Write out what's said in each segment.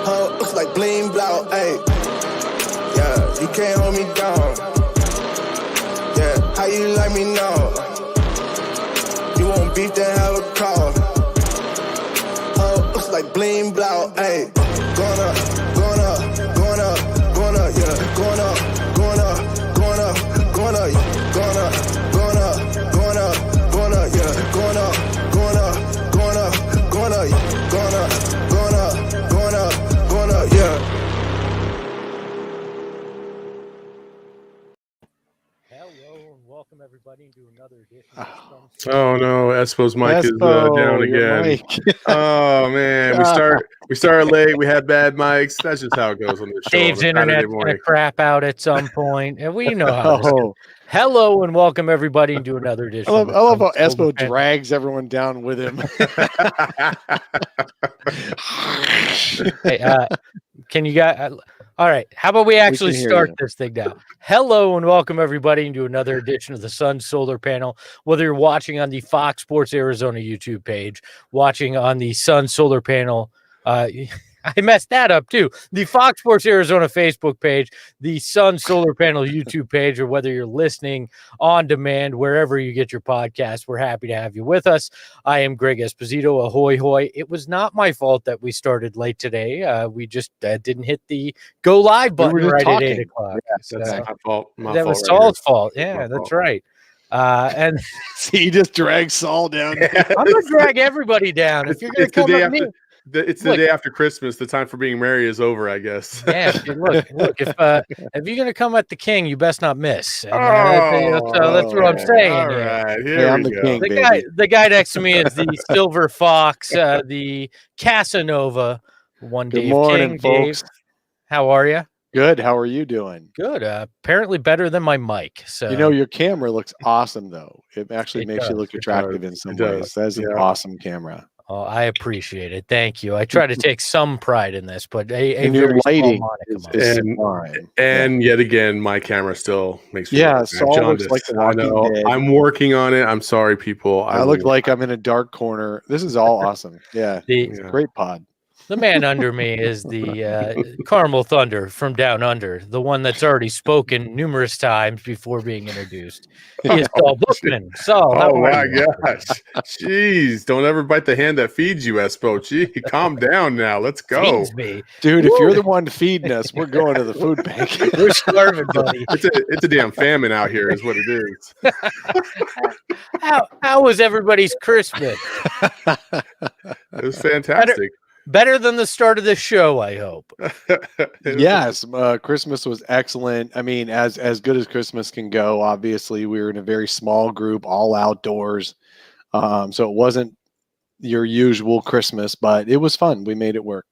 Looks like bling blow, ayy. Yeah, you can't hold me down. Yeah, how you like me now? You want beef, then have a call. Looks like bling blow, ayy. Going up, going up, going up, going up, yeah. Going up, going up, going up, going up, going up, going up, going up, going up, yeah. Going up, going up, going up, going up, going up, going up, going up, going up, yeah. Welcome everybody to another edition. Oh no, Espo's mic is down again. Oh man, we started late. We had bad mics. That's just how it goes on this show. Dave's internet's gonna crap out at some point, and we know how. Hello and welcome everybody to another edition. I love how Espo drags everyone down with him. Hey, can you guys? All right, how about we actually start this thing now? Hello and welcome everybody to another edition of the Sun Solar Panel. Whether you're watching on the Fox Sports Arizona YouTube page, watching on the Sun Solar Panel, I messed that up too. The Fox Sports Arizona Facebook page, the Sun Solar Panel YouTube page, or whether you're listening on demand, wherever you get your podcast, we're happy to have you with us. I am Greg Esposito. Ahoy, hoy. It was not my fault that we started late today. We just didn't hit the go live button right at 8 o'clock. Yeah, that's my fault. That was Saul's fault. Yeah, that's right. And see, he just drags Saul down. I'm going to drag everybody down. If you're going to come at me. It's the day after Christmas. The time for being merry is over, I guess. Yeah, look. If you're gonna come at the king, you best not miss. And, that's what I'm saying. All right, here I'm we the go. king, The guy next to me is the Silver Fox, the Casanova. One day. Good morning, King, folks. Dave. How are you? Good. How are you doing? Good. Apparently better than my mic. So your camera looks awesome, though. It actually makes you look attractive in some ways. That's an awesome camera. Oh, I appreciate it. Thank you. I try to take some pride in this, but and your lighting and yet again, my camera still makes me Saul looks like the Walking Dead. I'm working on it. I'm sorry, people. I look like I'm in a dark corner. This is all awesome. Yeah, great pod. The man under me is the Carmel Thunder from Down Under, the one that's already spoken numerous times before being introduced. He is Saul Bookman. Oh my gosh. Jeez. Don't ever bite the hand that feeds you, Espo. Gee, calm down now. Let's go. Feeds me. Dude, if you're the one feeding us, we're going to the food bank. We're starving, buddy. It's a damn famine out here is what it is. How was everybody's Christmas? It was fantastic. Better than the start of this show, I hope. Yes, Christmas was excellent. I mean, as good as Christmas can go. Obviously, we were in a very small group, all outdoors. So it wasn't your usual Christmas, but it was fun. We made it work.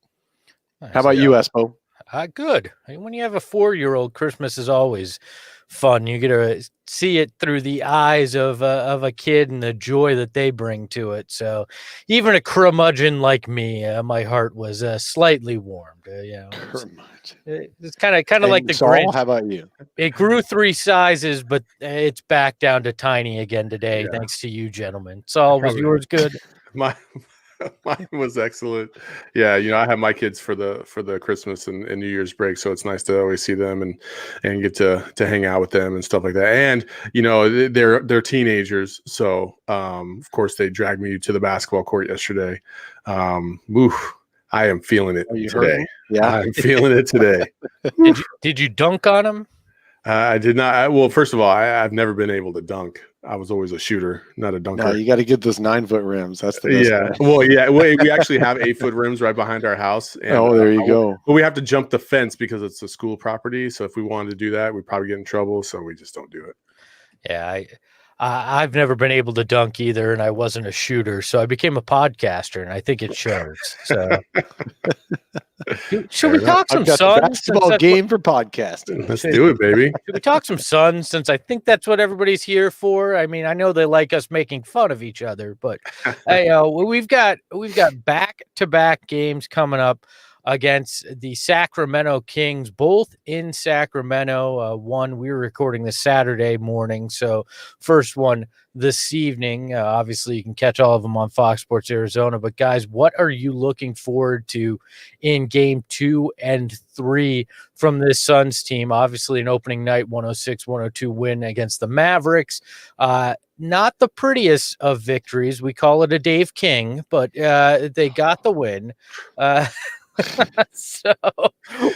Nice. How about you, Espo? Good. When you have a 4-year-old, Christmas is always fun. You get to see it through the eyes of a kid and the joy that they bring to it. So even a curmudgeon like me, my heart was slightly warmed. It's kind of like the Saul, Grinch. How about you? It grew 3 sizes, but it's back down to tiny again today, thanks to you, gentlemen. Saul, was yours good? Mine was excellent. Yeah, I have my kids for the Christmas and New Year's break, so it's nice to always see them and get to hang out with them and stuff like that. And they're teenagers, so of course they dragged me to the basketball court yesterday. I am feeling it today. Yeah, I'm feeling it today. Did you dunk on them? I did not. Well, first of all, I've never been able to dunk. I was always a shooter, not a dunker. No, you got to get those 9-foot rims. That's the best. Yeah. Well, yeah. We actually have 8-foot rims right behind our house. And, there you go. But we have to jump the fence because it's a school property. So if we wanted to do that, we'd probably get in trouble. So we just don't do it. Yeah, I've never been able to dunk either, and I wasn't a shooter, so I became a podcaster, and I think it shows. So, should we talk some Suns? Basketball game for podcasting. Let's do it, baby. Should we talk some Suns? Since I think that's what everybody's here for. I mean, I know they like us making fun of each other, but we've got back-to-back games coming up. against the Sacramento Kings, both in Sacramento. One, we were recording this Saturday morning, so first one this evening. Obviously, you can catch all of them on Fox Sports Arizona. But, guys, what are you looking forward to in Game 2 and 3 from this Suns team? Obviously, an opening night 106-102 win against the Mavericks. Not the prettiest of victories. We call it a Dave King, but they got the win. So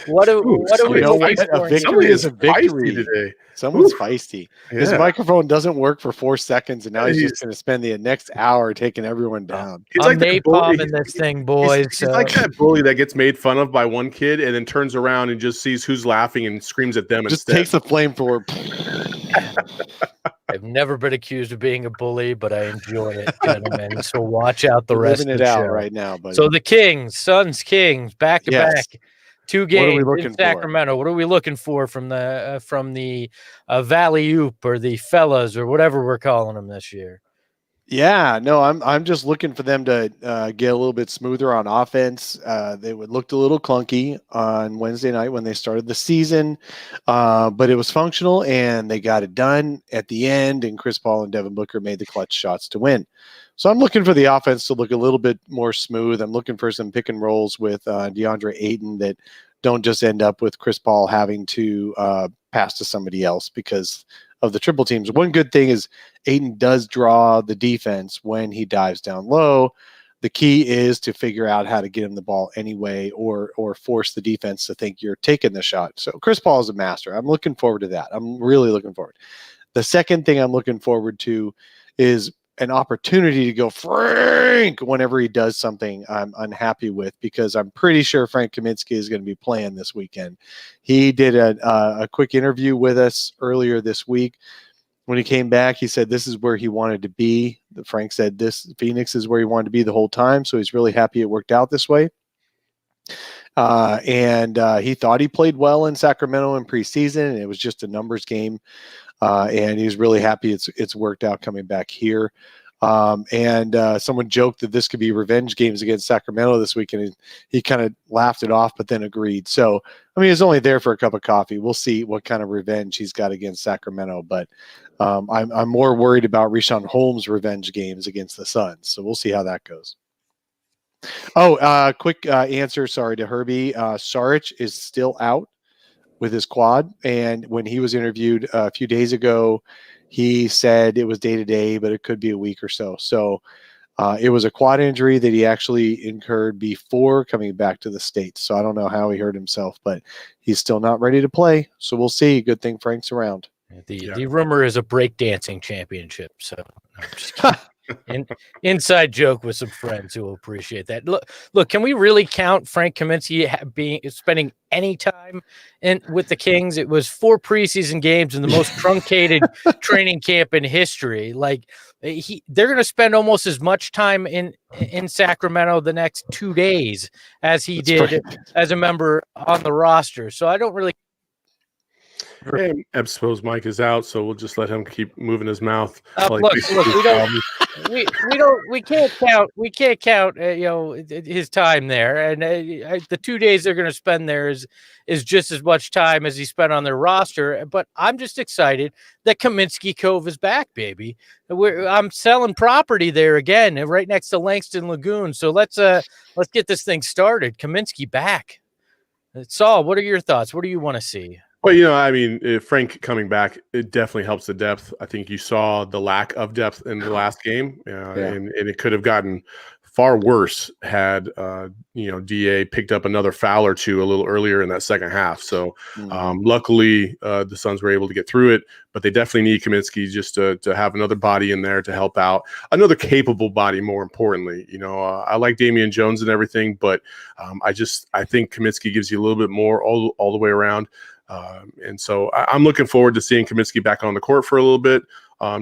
what do we know? A victory is a victory today. Someone's feisty. His microphone doesn't work for 4 seconds, and now he's just going to spend the next hour taking everyone down. I'm napalming this thing, boys. He's like that bully that gets made fun of by one kid and then turns around and just sees who's laughing and screams at them. Just takes the flamethrower. I've never been accused of being a bully, but I enjoy it, gentlemen. So watch out the rest of the show right now. Buddy. So the Kings, Suns, Kings, back to back, 2 games in Sacramento. What are we looking for from the Valley Oop or the fellas or whatever we're calling them this year? Yeah, no, I'm just looking for them to get a little bit smoother on offense. They looked a little clunky on Wednesday night when they started the season, but it was functional and they got it done at the end. And Chris Paul and Devin Booker made the clutch shots to win. So I'm looking for the offense to look a little bit more smooth. I'm looking for some pick and rolls with DeAndre Ayton that don't just end up with Chris Paul having to pass to somebody else because of the triple teams. One good thing is Ayton does draw the defense when he dives down low. The key is to figure out how to get him the ball anyway, or force the defense to think you're taking the shot. So Chris Paul is a master. I'm looking forward to that. I'm really looking forward. The second thing I'm looking forward to is an opportunity to go Frank whenever he does something I'm unhappy with, because I'm pretty sure Frank Kaminsky is going to be playing this weekend. He did a quick interview with us earlier this week. When he came back, he said this is where he wanted to be. Frank said this Phoenix is where he wanted to be the whole time, so he's really happy it worked out this way. And he thought he played well in Sacramento in preseason, and it was just a numbers game. And he's really happy it's worked out coming back here. And someone joked that this could be revenge games against Sacramento this weekend. And he kind of laughed it off, but then agreed. So, I mean, he's only there for a cup of coffee. We'll see what kind of revenge he's got against Sacramento. But I'm more worried about Richaun Holmes' revenge games against the Suns. So we'll see how that goes. Oh, quick answer. Sorry to Herbie. Saric is still out with his quad. And when he was interviewed a few days ago, he said it was day-to-day, but it could be a week or so. So it was a quad injury that he actually incurred before coming back to the States. So I don't know how he hurt himself, but he's still not ready to play. So we'll see. Good thing Frank's around. The rumor is a breakdancing championship. So I'm just kidding. Inside joke with some friends who will appreciate that. Look, can we really count Frank Kaminsky spending any time with the Kings? It was 4 preseason games in the most truncated training camp in history. Like they're going to spend almost as much time in Sacramento the next 2 days as he did as a member on the roster. So I don't really. And Espo's mic is out, so we'll just let him keep moving his mouth. Look, we can't count, his time there. And the 2 days they're going to spend there is just as much time as he spent on their roster. But I'm just excited that Kaminsky Cove is back, baby. I'm selling property there again, right next to Langston Lagoon. So let's get this thing started. Kaminsky back. Saul, what are your thoughts? What do you want to see? Well, I mean, Frank coming back, it definitely helps the depth. I think you saw the lack of depth in the last game, and it could have gotten far worse had DA picked up another foul or two a little earlier in that second half. So luckily the Suns were able to get through it, but they definitely need Kaminsky just to have another body in there to help out, another capable body. More importantly, I like Damion Jones and everything, but I think Kaminsky gives you a little bit more all the way around. And so I'm looking forward to seeing Kaminsky back on the court for a little bit,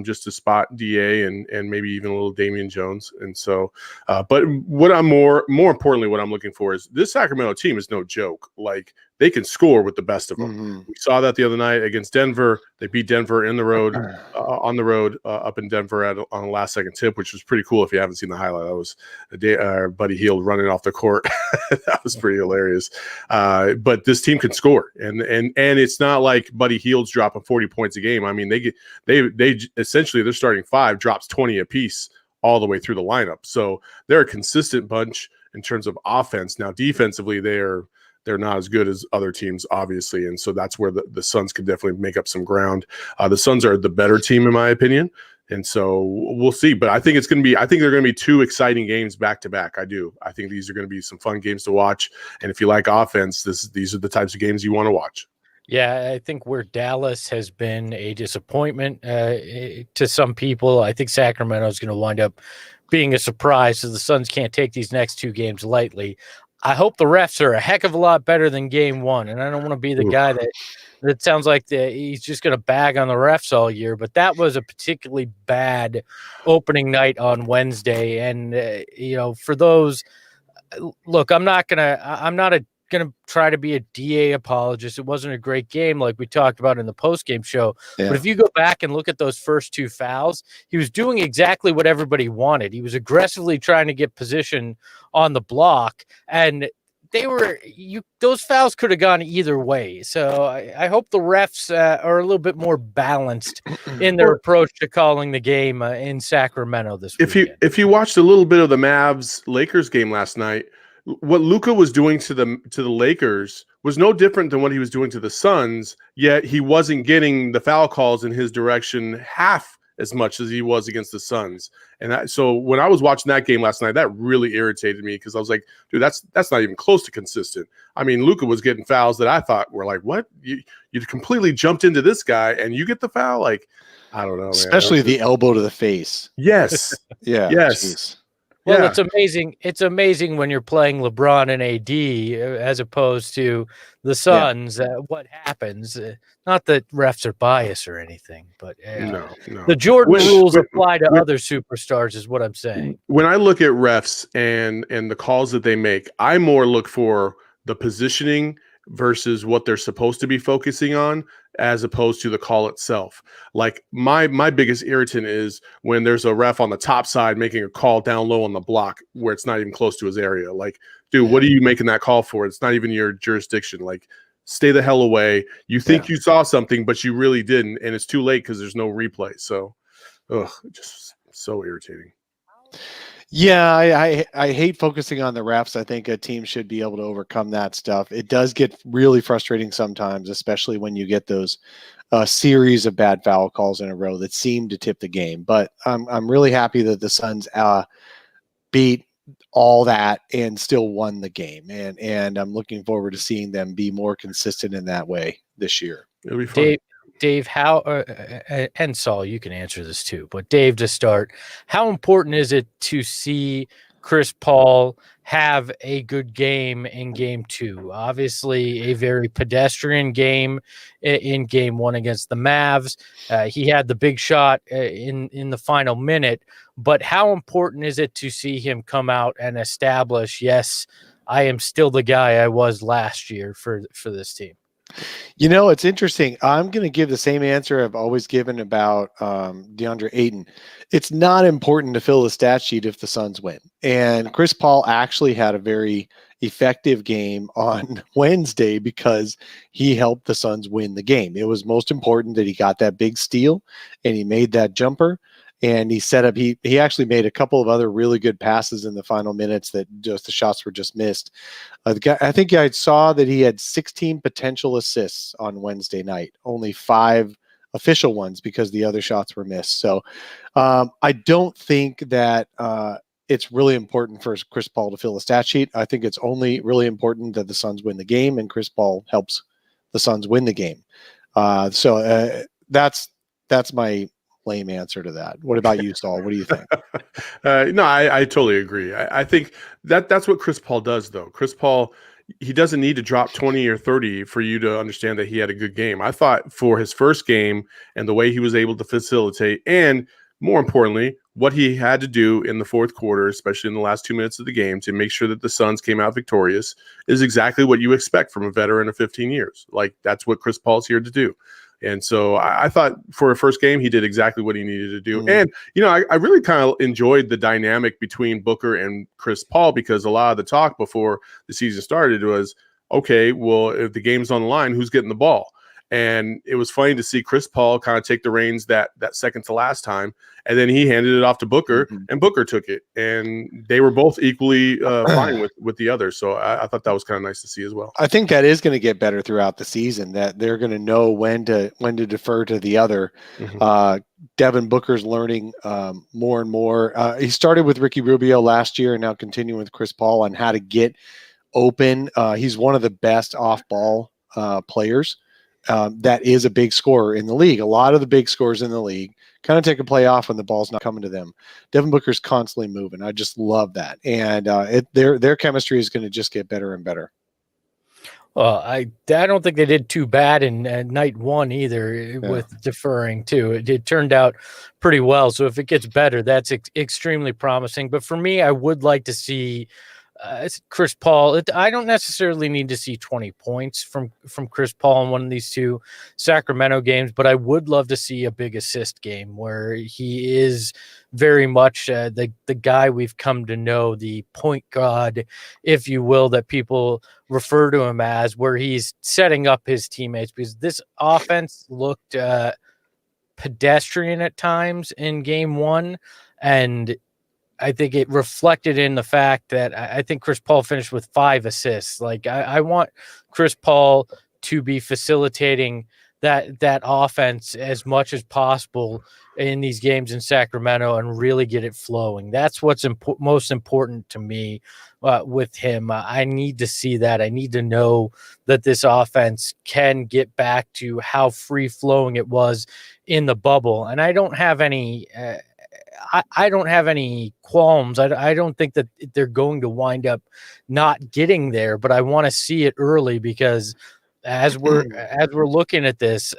just to spot DA and maybe even a little Damion Jones. And so, but what I'm more importantly, what I'm looking for is this Sacramento team is no joke. Like, they can score with the best of them. Mm-hmm. We saw that the other night against Denver. They beat Denver on the road up in Denver on a last second tip, which was pretty cool. If you haven't seen the highlight, that was Buddy Hield running off the court That was pretty hilarious. But this team can score, and it's not like Buddy Hield's dropping 40 points a game. I mean, they essentially their starting five drops 20 apiece all the way through the lineup. So they're a consistent bunch in terms of offense. Now, defensively, they're not as good as other teams, obviously, and so that's where the Suns could definitely make up some ground. The Suns are the better team, in my opinion, and so we'll see. But I think they're going to be two exciting games back to back. I do. I think these are going to be some fun games to watch, and if you like offense, these are the types of games you want to watch. Yeah, I think where Dallas has been a disappointment to some people, I think Sacramento is going to wind up being a surprise. So the Suns can't take these next two games lightly. I hope the refs are a heck of a lot better than game one. And I don't want to be the guy that sounds like he's just going to bag on the refs all year. But that was a particularly bad opening night on Wednesday. And, for those, look, I'm not going to try to be a DA apologist. It wasn't a great game like we talked about in the post-game show. Yeah. But if you go back and look at those first two fouls, he was doing exactly what everybody wanted. He was aggressively trying to get position on the block, and those fouls could have gone either way. So I hope the refs are a little bit more balanced in their approach to calling the game in Sacramento this weekend. If you watched a little bit of the Mavs-Lakers game last night, what Luka was doing to the Lakers was no different than what he was doing to the Suns, yet he wasn't getting the foul calls in his direction half as much as he was against the Suns. And so when I was watching that game last night, that really irritated me because I was like, dude, that's not even close to consistent. I mean, Luka was getting fouls that I thought were like, what? You completely jumped into this guy and you get the foul? Like, I don't know, man. Especially the elbow to the face. Yes. Yeah. Yes. Geez. Well, yeah. It's amazing. It's amazing when you're playing LeBron and AD as opposed to the Suns. What happens? Not that refs are biased or anything, but no. The Jordan rules apply to other superstars, is what I'm saying. When I look at refs and the calls that they make, I more look for the positioning versus what they're supposed to be focusing on, as opposed to the call itself. Like my biggest irritant is when there's a ref on the top side making a call down low on the block where it's not even close to his area. Like, dude, what are you making that call for? It's not even your jurisdiction. Like, stay the hell away. You think you saw something, but you really didn't, and it's too late because there's no replay. So, just so irritating. Yeah, I hate focusing on the refs. I think a team should be able to overcome that stuff. It does get really frustrating sometimes, especially when you get those series of bad foul calls in a row that seem to tip the game. But I'm really happy that the Suns beat all that and still won the game. And I'm looking forward to seeing them be more consistent in that way this year. It'll be fun. Dave, how and Saul, you can answer this too, but Dave, to start, how important is it to see Chris Paul have a good game in game two? Obviously, a very pedestrian game in game one against the Mavs. He had the big shot in the final minute, but how important is it to see him come out and establish, yes, I am still the guy I was last year for this team? You know, it's interesting. I'm going to give the same answer I've always given about DeAndre Ayton. It's not important to fill the stat sheet if the Suns win. And Chris Paul actually had a very effective game on Wednesday because he helped the Suns win the game. It was most important that he got that big steal and he made that jumper. And he set up, he actually made a couple of other really good passes in the final minutes that just the shots were just missed. I think I saw that he had 16 potential assists on Wednesday night, only 5 official ones because the other shots were missed. So I don't think that it's really important for Chris Paul to fill the stat sheet. I think it's only really important that the Suns win the game and Chris Paul helps the Suns win the game. So that's my lame answer to that. What about you, Saul? What do you think? No, I totally agree. I think that's what Chris Paul does, though. Chris Paul, he doesn't need to drop 20 or 30 for you to understand that he had a good game. I thought for his first game and the way he was able to facilitate, and more importantly, what he had to do in the fourth quarter, especially in the last 2 minutes of the game, to make sure that the Suns came out victorious, is exactly what you expect from a veteran of 15 years. Like, that's what Chris Paul's here to do. And so I thought for a first game, he did exactly what he needed to do. And, I really kind of enjoyed the dynamic between Booker and Chris Paul, because a lot of the talk before the season started was, okay, well, if the game's on the line, who's getting the ball? And it was funny to see Chris Paul kind of take the reins that second to last time. And then he handed it off to Booker, and Booker took it. And they were both equally fine with the other. So I thought that was kind of nice to see as well. I think that is going to get better throughout the season, that they're going to know when to defer to the other. Devin Booker's learning more and more. He started with Ricky Rubio last year and now continuing with Chris Paul on how to get open. He's one of the best off-ball players. That is a big scorer in the league. A lot of the big scorers in the league kind of take a play off when the ball's not coming to them. Devin Booker's constantly moving. I just love that. And their chemistry is going to just get better and better. Well, I don't think they did too bad in night one either with deferring too. It turned out pretty well. So if it gets better, that's extremely promising. But for me, I would like to see Chris Paul. I don't necessarily need to see 20 points from Chris Paul in one of these two Sacramento games, but I would love to see a big assist game where he is very much the guy we've come to know, the point guard, if you will, that people refer to him as, where he's setting up his teammates, because this offense looked pedestrian at times in game one. And I think it reflected in the fact that I think Chris Paul finished with 5 assists. Like I want Chris Paul to be facilitating that offense as much as possible in these games in Sacramento and really get it flowing. That's what's most important to me with him. I need to see that. I need to know that this offense can get back to how free flowing it was in the bubble. And I don't have any I don't have any qualms. I don't think that they're going to wind up not getting there, but I want to see it early, because as we're looking at this,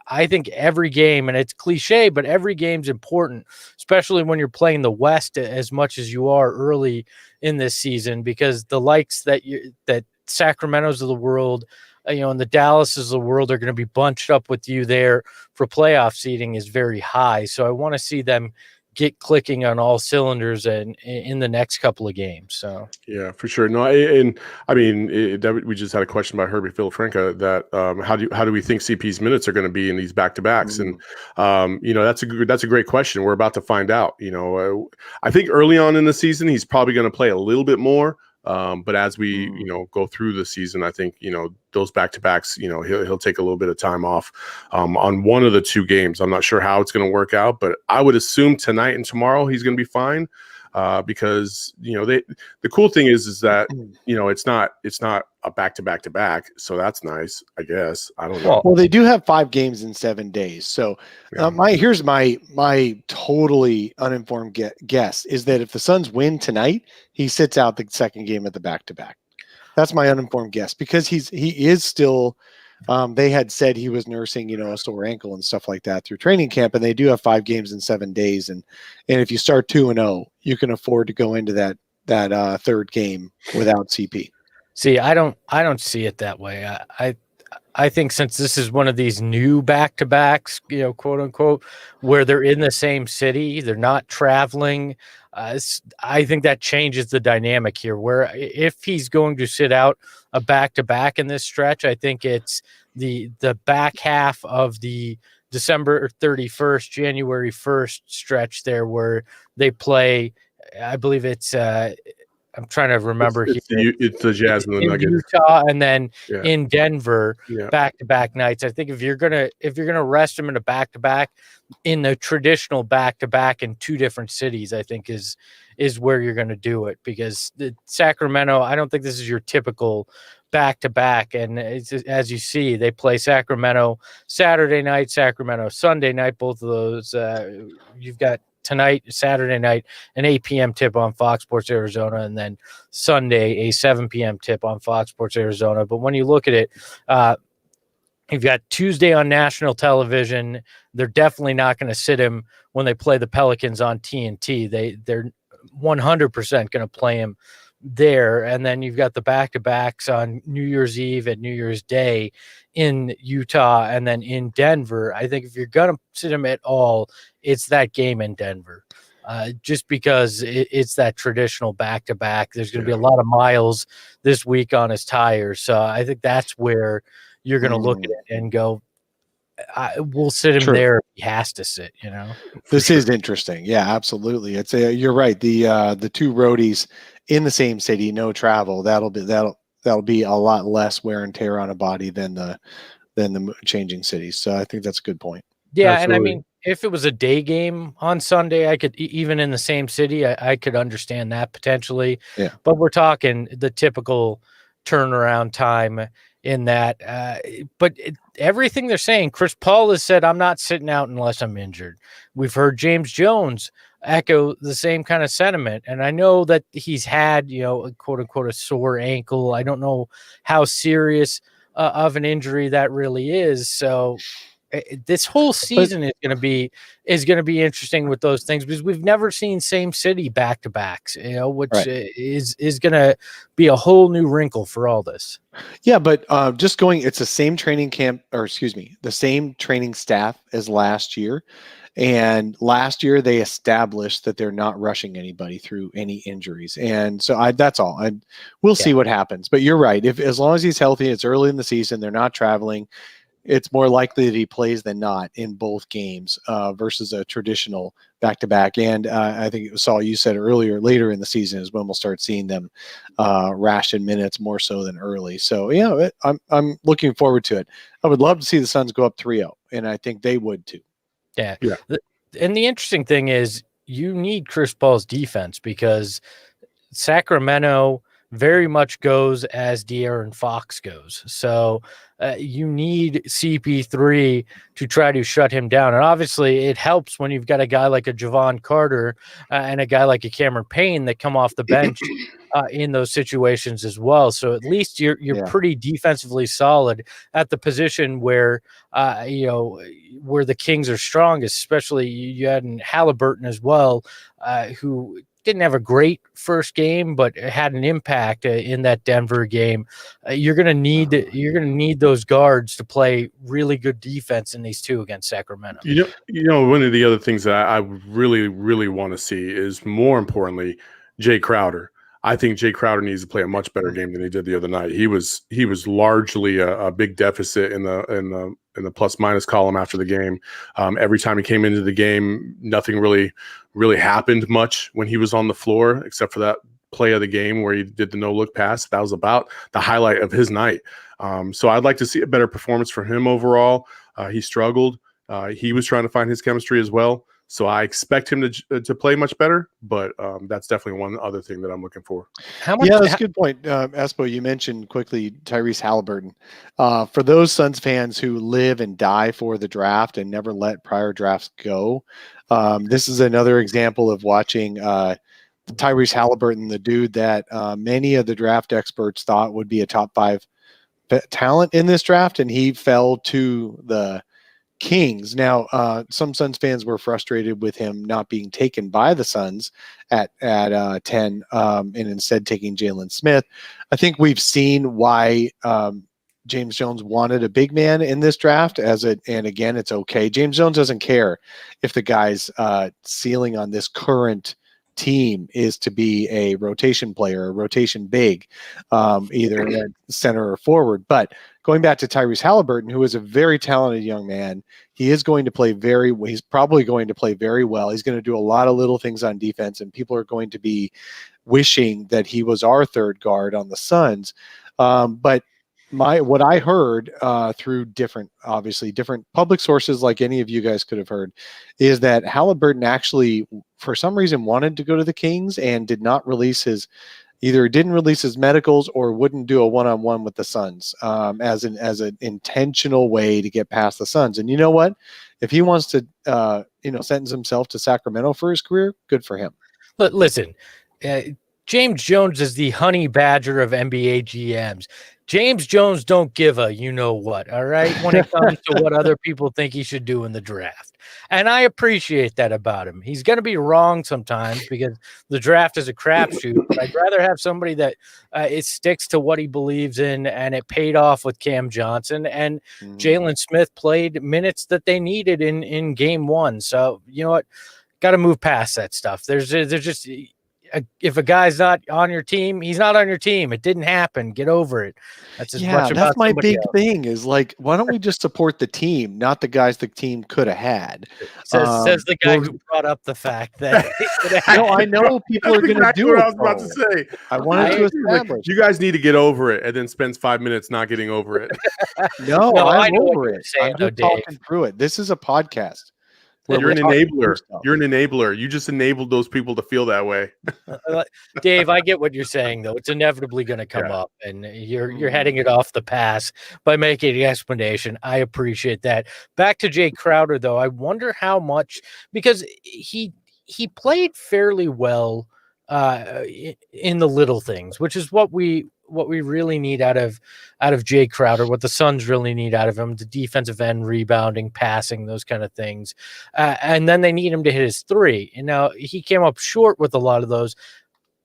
I think every game, and it's cliche, but every game's important, especially when you're playing the West as much as you are early in this season, because the likes that Sacramento's of the world, and the Dallases of the world are going to be bunched up with you there for playoff seeding is very high. So I want to see them get clicking on all cylinders and in the next couple of games. So yeah, for sure. No, and I mean, we just had a question by Herbie Philafranca that how do we think CP's minutes are going to be in these back-to-backs? And that's a great question. We're about to find out. I think early on in the season he's probably going to play a little bit more. But as we, go through the season, I think, those back-to-backs, he'll take a little bit of time off on one of the 2 games. I'm not sure how it's going to work out, but I would assume tonight and tomorrow he's going to be fine because, the cool thing is that, it's not a back-to-back-to-back. So that's nice, I guess. I don't know. Well, they do have 5 games in 7 days. So here's my totally uninformed guess is that if the Suns win tonight, he sits out the second game of the back-to-back. That's my uninformed guess, because he is still they had said he was nursing, a sore ankle and stuff like that through training camp, and they do have 5 games in 7 days. And if you start 2-0, you can afford to go into that third game without CP. See, I don't see it that way. I think since this is one of these new back-to-backs, quote unquote, where they're in the same city, they're not traveling. I think that changes the dynamic here, where if he's going to sit out a back-to-back in this stretch, I think it's the back half of the December 31st, January 1st stretch there, where they play, I believe it's I'm trying to remember. It's the Jazz and the Nuggets, Utah, and then in Denver, back-to-back nights. I think if you're gonna rest him in a back-to-back, in the traditional back-to-back in 2 different cities, I think is where you're going to do it, because the Sacramento, I don't think this is your typical back-to-back. And as you see, they play Sacramento Saturday night, Sacramento Sunday night. Both of those, you've got tonight, Saturday night, an 8 p.m. tip on Fox Sports Arizona, and then Sunday, a 7 p.m. tip on Fox Sports Arizona. But when you look at it, you've got Tuesday on national television. They're definitely not going to sit him when they play the Pelicans on TNT. They're 100% going to play him there, and then you've got the back-to-backs on New Year's Eve and New Year's Day in Utah and then in Denver. I think if you're going to sit him at all, it's that game in Denver. Just because it's that traditional back-to-back. There's going to be a lot of miles this week on his tires. So I think that's where you're going to look at it and go, we'll sit him there if he has to sit, This is interesting. Yeah, absolutely. You're right. The two roadies in the same city, no travel. That'll be a lot less wear and tear on a body than the changing cities. So I think that's a good point. Yeah, absolutely. And I mean, if it was a day game on Sunday, I could even in the same city, I could understand that potentially. Yeah. But we're talking the typical turnaround time in that. But everything they're saying, Chris Paul has said, I'm not sitting out unless I'm injured. We've heard James Jones echo the same kind of sentiment. And I know that he's had, quote unquote, a sore ankle. I don't know how serious of an injury that really is. So this whole season is going to be interesting with those things, because we've never seen same city back-to-backs, which is going to be a whole new wrinkle for all this. Yeah, but it's the same training camp, the same training staff as last year. And last year they established that they're not rushing anybody through any injuries. And so that's all. We'll see what happens. But you're right. As long as he's healthy, it's early in the season, they're not traveling, it's more likely that he plays than not in both games versus a traditional back-to-back. And I think you said earlier, later in the season is when we'll start seeing them ration minutes more so than early. So, I'm looking forward to it. I would love to see the Suns go up 3-0, and I think they would too. Yeah. And the interesting thing is you need Chris Paul's defense, because Sacramento very much goes as De'Aaron Fox goes. So you need CP3 to try to shut him down. And obviously it helps when you've got a guy like a Javon Carter and a guy like a Cameron Payne that come off the bench in those situations as well. So at least you're pretty defensively solid at the position where, where the Kings are strongest, especially you had in Halliburton as well, who didn't have a great first game, but had an impact in that Denver game. You're going to need those guards to play really good defense in these two against Sacramento. One of the other things that I really, really want to see is, more importantly, Jay Crowder. I think Jay Crowder needs to play a much better game than he did the other night. He was largely a big deficit in the plus minus column after the game. Every time he came into the game, nothing really happened much when he was on the floor, except for that play of the game where he did the no look pass. That was about the highlight of his night. So I'd like to see a better performance for him overall. He struggled. He was trying to find his chemistry as well. So I expect him to play much better, but that's definitely one other thing that I'm looking for. That's a good point. Espo, you mentioned quickly Tyrese Halliburton. For those Suns fans who live and die for the draft and never let prior drafts go, this is another example of watching Tyrese Halliburton, the dude that many of the draft experts thought would be a top 5 talent in this draft, and he fell to the Kings. Now, some Suns fans were frustrated with him not being taken by the Suns at 10 and instead taking Jalen Smith. I think we've seen why James Jones wanted a big man in this draft, and again, it's okay. James Jones doesn't care if the guy's ceiling on this current team is to be a rotation player, a rotation big, either at center or forward. But going back to Tyrese Halliburton, who is a very talented young man, he's probably going to play very well. He's going to do a lot of little things on defense, and people are going to be wishing that he was our third guard on the Suns. But what I heard through different public sources, like any of you guys could have heard, is that Halliburton actually, for some reason, wanted to go to the Kings and did not didn't release his medicals or wouldn't do a one-on-one with the Suns as an intentional way to get past the Suns. And you know what? If he wants to, sentence himself to Sacramento for his career, good for him. But listen, James Jones is the honey badger of NBA GMs. James Jones don't give a you-know-what, all right, when it comes to what other people think he should do in the draft. And I appreciate that about him. He's going to be wrong sometimes because the draft is a crapshoot, but I'd rather have somebody that it sticks to what he believes in, and it paid off with Cam Johnson. And Jalen Smith played minutes that they needed in game one. So, you know what? Got to move past that stuff. There's just if a guy's not on your team, he's not on your team. It didn't happen. Get over it. That's as much about that's my big else. thing is like, why don't we just support the team, not the guys the team could have had? Says the guy who brought up the fact that no, I know people are going to do what it. I was about to say. I wanted to establish. You guys need to get over it, and then spends 5 minutes not getting over it. No, I'm over it. I'm just talking through it. This is a podcast. You're an enabler. You're an enabler. You just enabled those people to feel that way. Dave, I get what you're saying, though. It's inevitably going to come up, and you're heading it off the pass by making an explanation. I appreciate that. Back to Jay Crowder, though. I wonder how much, because he played fairly well in the little things, which is what we really need out of Jay Crowder, what the Suns really need out of him, the defensive end, rebounding, passing, those kind of things. And then they need him to hit his three. And now he came up short with a lot of those.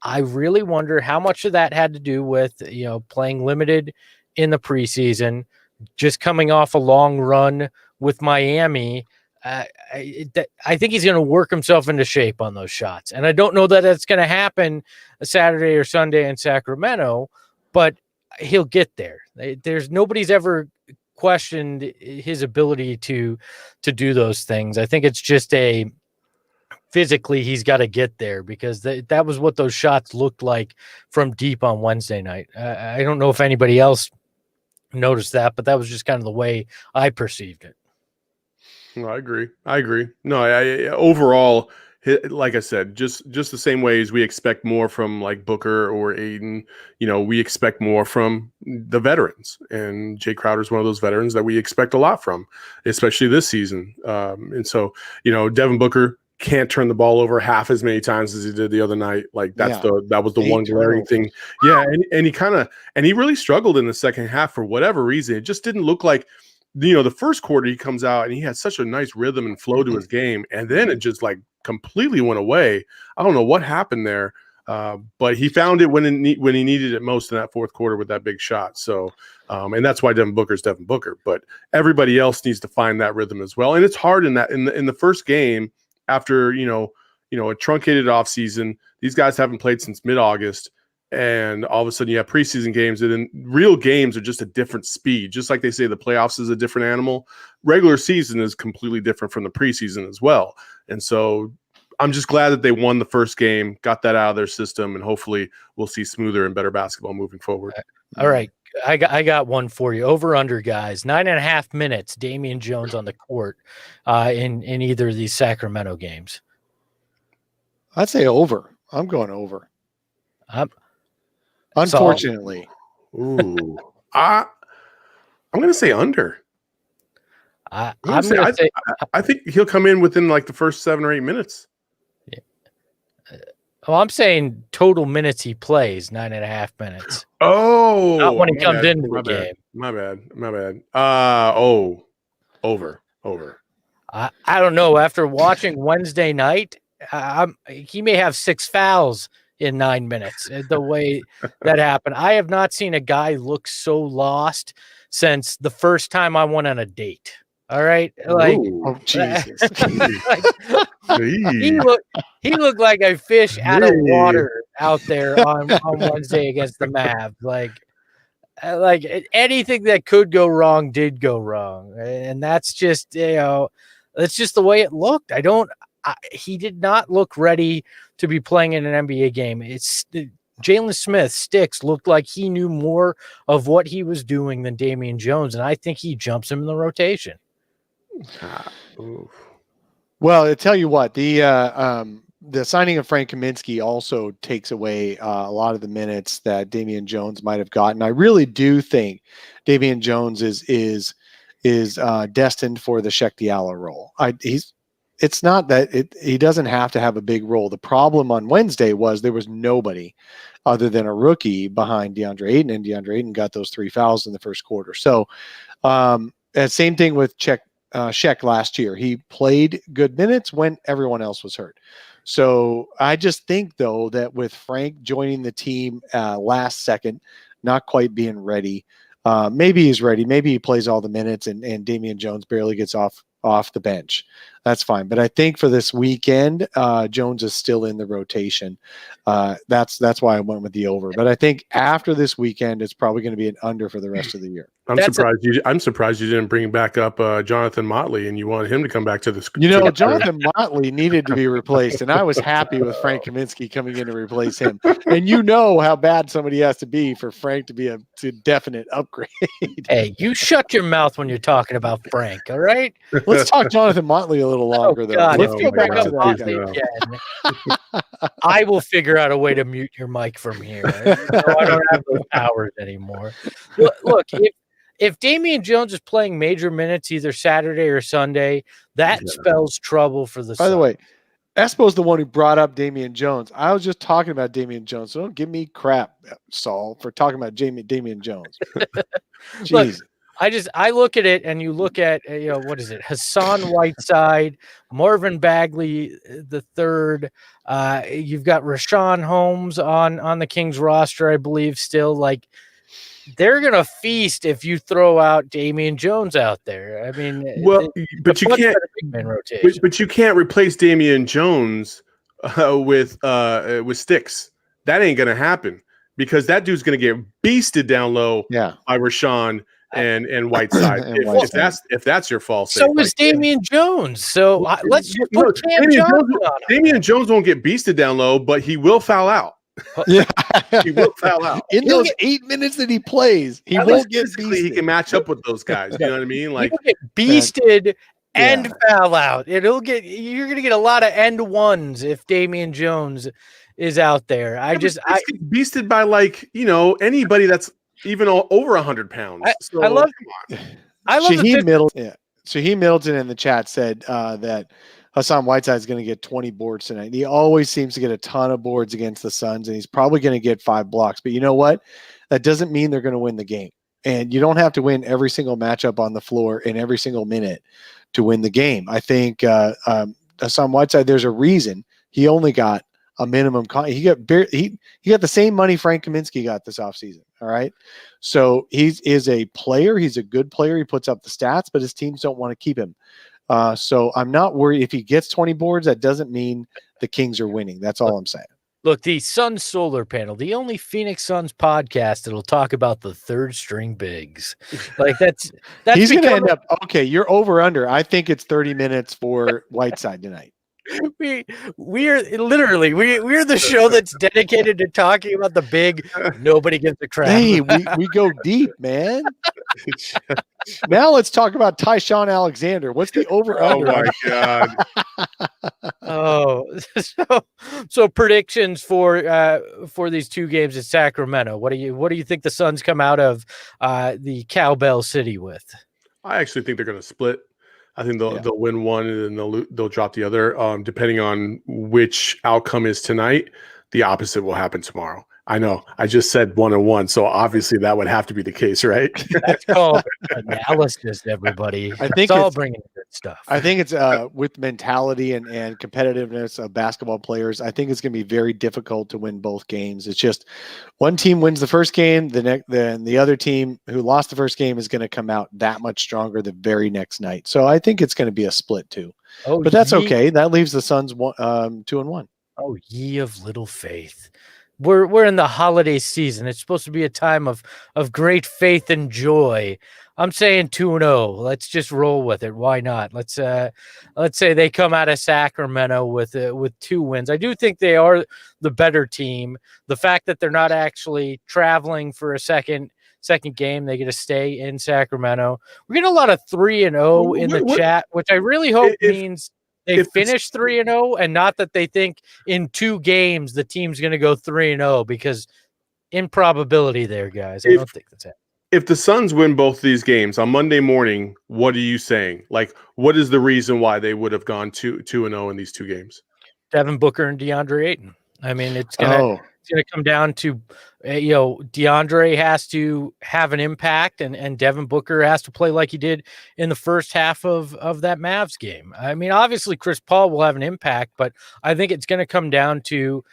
I really wonder how much of that had to do with, playing limited in the preseason, just coming off a long run with Miami. I think he's going to work himself into shape on those shots. And I don't know that that's going to happen a Saturday or Sunday in Sacramento, but he'll get there. There's nobody's ever questioned his ability to do those things. I think it's just physically he's got to get there, because that was what those shots looked like from deep on Wednesday night. I don't know if anybody else noticed that, but that was just kind of the way I perceived it. No, I agree. No, I overall, like I said, just the same way as we expect more from like Booker or Aiden, we expect more from the veterans, and Jay Crowder is one of those veterans that we expect a lot from, especially this season. And so, Devin Booker can't turn the ball over half as many times as he did the other night. Like that was the one glaring thing. Yeah, and he really struggled in the second half for whatever reason. It just didn't look like. The first quarter he comes out and he had such a nice rhythm and flow to his game, and then it just like completely went away. I don't know what happened there, but he found it when he needed it most in that fourth quarter with that big shot. So, and that's why Devin Booker's Devin Booker. But everybody else needs to find that rhythm as well, and it's hard in the first game after a truncated off season. These guys haven't played since mid-August. And all of a sudden you have preseason games, and then real games are just a different speed. Just like they say the playoffs is a different animal, regular season is completely different from the preseason as well. And so I'm just glad that they won the first game, got that out of their system, and hopefully we'll see smoother and better basketball moving forward. All right. I got one for you. Over under, guys. 9.5 minutes, Damion Jones on the court in either of these Sacramento games. I'd say over. I'm going over. Unfortunately. Ooh. I'm going to say under. I think he'll come in within like the first 7 or 8 minutes. Yeah. Well, I'm saying total minutes he plays, 9.5 minutes. Oh, not when he comes into the game. My bad. Over. I don't know. After watching Wednesday night, he may have 6 fouls in 9 minutes. The way that happened, I have not seen a guy look so lost since the first time I went on a date. All right, like, oh Jesus, he looked like a fish out of water out there on Wednesday against the Mavs. Like anything that could go wrong did go wrong, and that's just that's just the way it looked. He did not look ready to be playing in an NBA game. Jalen Smith sticks looked like he knew more of what he was doing than Damion Jones, and I think he jumps him in the rotation. Well, I tell you what, the signing of Frank Kaminsky also takes away a lot of the minutes that Damion Jones might have gotten. I really do think Damion Jones is destined for the Sheck Diallo role. it's not that he doesn't have to have a big role. The problem on Wednesday was there was nobody other than a rookie behind DeAndre Ayton, and DeAndre Ayton got those 3 fouls in the first quarter. So, same thing with Sheck last year. He played good minutes when everyone else was hurt. So I just think, though, that with Frank joining the team last second, not quite being ready, maybe he's ready. Maybe he plays all the minutes and Damion Jones barely gets off the bench. That's fine. But I think for this weekend, Jones is still in the rotation. That's why I went with the over. But I think after this weekend, it's probably going to be an under for the rest of the year. I'm surprised you didn't bring back up Jonathan Motley and you wanted him to come back to the school. Jonathan Motley needed to be replaced, and I was happy with Frank Kaminsky coming in to replace him. And you know how bad somebody has to be for Frank to be a definite upgrade. Hey, you shut your mouth when you're talking about Frank, all right? Let's talk Jonathan Motley a little longer, though. God, Let's go back up Motley again. I will figure out a way to mute your mic from here. I don't have those powers anymore. Look, if Damion Jones is playing major minutes either Saturday or Sunday, that spells trouble for the Suns. By the way, Espo's the one who brought up Damion Jones. I was just talking about Damion Jones, so don't give me crap, Saul, for talking about Damion Jones. Jeez. Look, I look at it, and you look at what is it? Hassan Whiteside, Marvin Bagley the third. You've got Rashawn Holmes on the Kings roster, I believe. Still, like, they're gonna feast if you throw out Damion Jones out there. I mean, but you can't. But you can't replace Damion Jones with Sticks. That ain't gonna happen because that dude's gonna get beasted down low. Yeah, by Rashawn and Whiteside. if that's your fault. So is Damion Jones. So let's just put Damion Jones won't get beasted down low, but he will foul out. Yeah, he will foul out in those 8 minutes that he plays. He won't get beasted. He can match up with those guys. You know what I mean? Like, he'll get beasted and foul out. You're going to get a lot of end ones if Damion Jones is out there. I get beasted by anybody that's even over 100 pounds. I love Shaheem Middleton. Yeah. Shaheem Middleton in the chat said that Hassan Whiteside is going to get 20 boards tonight. He always seems to get a ton of boards against the Suns, and he's probably going to get 5 blocks. But you know what? That doesn't mean they're going to win the game. And you don't have to win every single matchup on the floor in every single minute to win the game. I think Hassan Whiteside, there's a reason he only got a minimum. He got the same money Frank Kaminsky got this offseason. All right. So he is a player. He's a good player. He puts up the stats, but his teams don't want to keep him. So I'm not worried if he gets 20 boards. That doesn't mean the Kings are winning. That's all I'm saying. Look, the Suns Solar Panel, the only Phoenix Suns podcast that'll talk about the third string bigs. Like that's he's going to end up. Okay, you're over under. I think it's 30 minutes for Whiteside tonight. We're the show that's dedicated to talking about the big. Nobody gives a crap. Hey, we go deep, man. Now let's talk about Tyshawn Alexander. What's the over under? Oh my god. So predictions for these 2 games in Sacramento. What do you think the Suns come out of the Cowbell City with? I actually think they're going to split. I think they'll win one and then they'll drop the other. Depending on which outcome is tonight, the opposite will happen tomorrow. I know. I just said 1-1, so obviously that would have to be the case, right? That's called analysis, everybody. I think it's all bringing good stuff. I think it's with mentality and competitiveness of basketball players. I think it's going to be very difficult to win both games. It's just one team wins the first game, then the other team who lost the first game is going to come out that much stronger the very next night. So I think it's going to be a split too. But that's okay. That leaves the Suns 2-1. Oh, ye of little faith. We're in the holiday season. It's supposed to be a time of great faith and joy. I'm saying 2-0. Let's just roll with it. Why not? Let's say they come out of Sacramento with 2 wins. I do think they are the better team. The fact that they're not actually traveling for a second game, they get to stay in Sacramento. We're getting a lot of 3-0 in the chat, which I really hope means they finish 3-0 and not that they think in 2 games the team's going to go 3-0 because improbability there, guys. I don't think that's it. if the Suns win both these games on Monday morning, what are you saying? Like, what is the reason why they would have gone 2-0 in these two games? Devin Booker and DeAndre Ayton. I mean, it's gonna come down to DeAndre has to have an impact, and Devin Booker has to play like he did in the first half of that Mavs game. I mean, obviously Chris Paul will have an impact, but I think it's going to come down to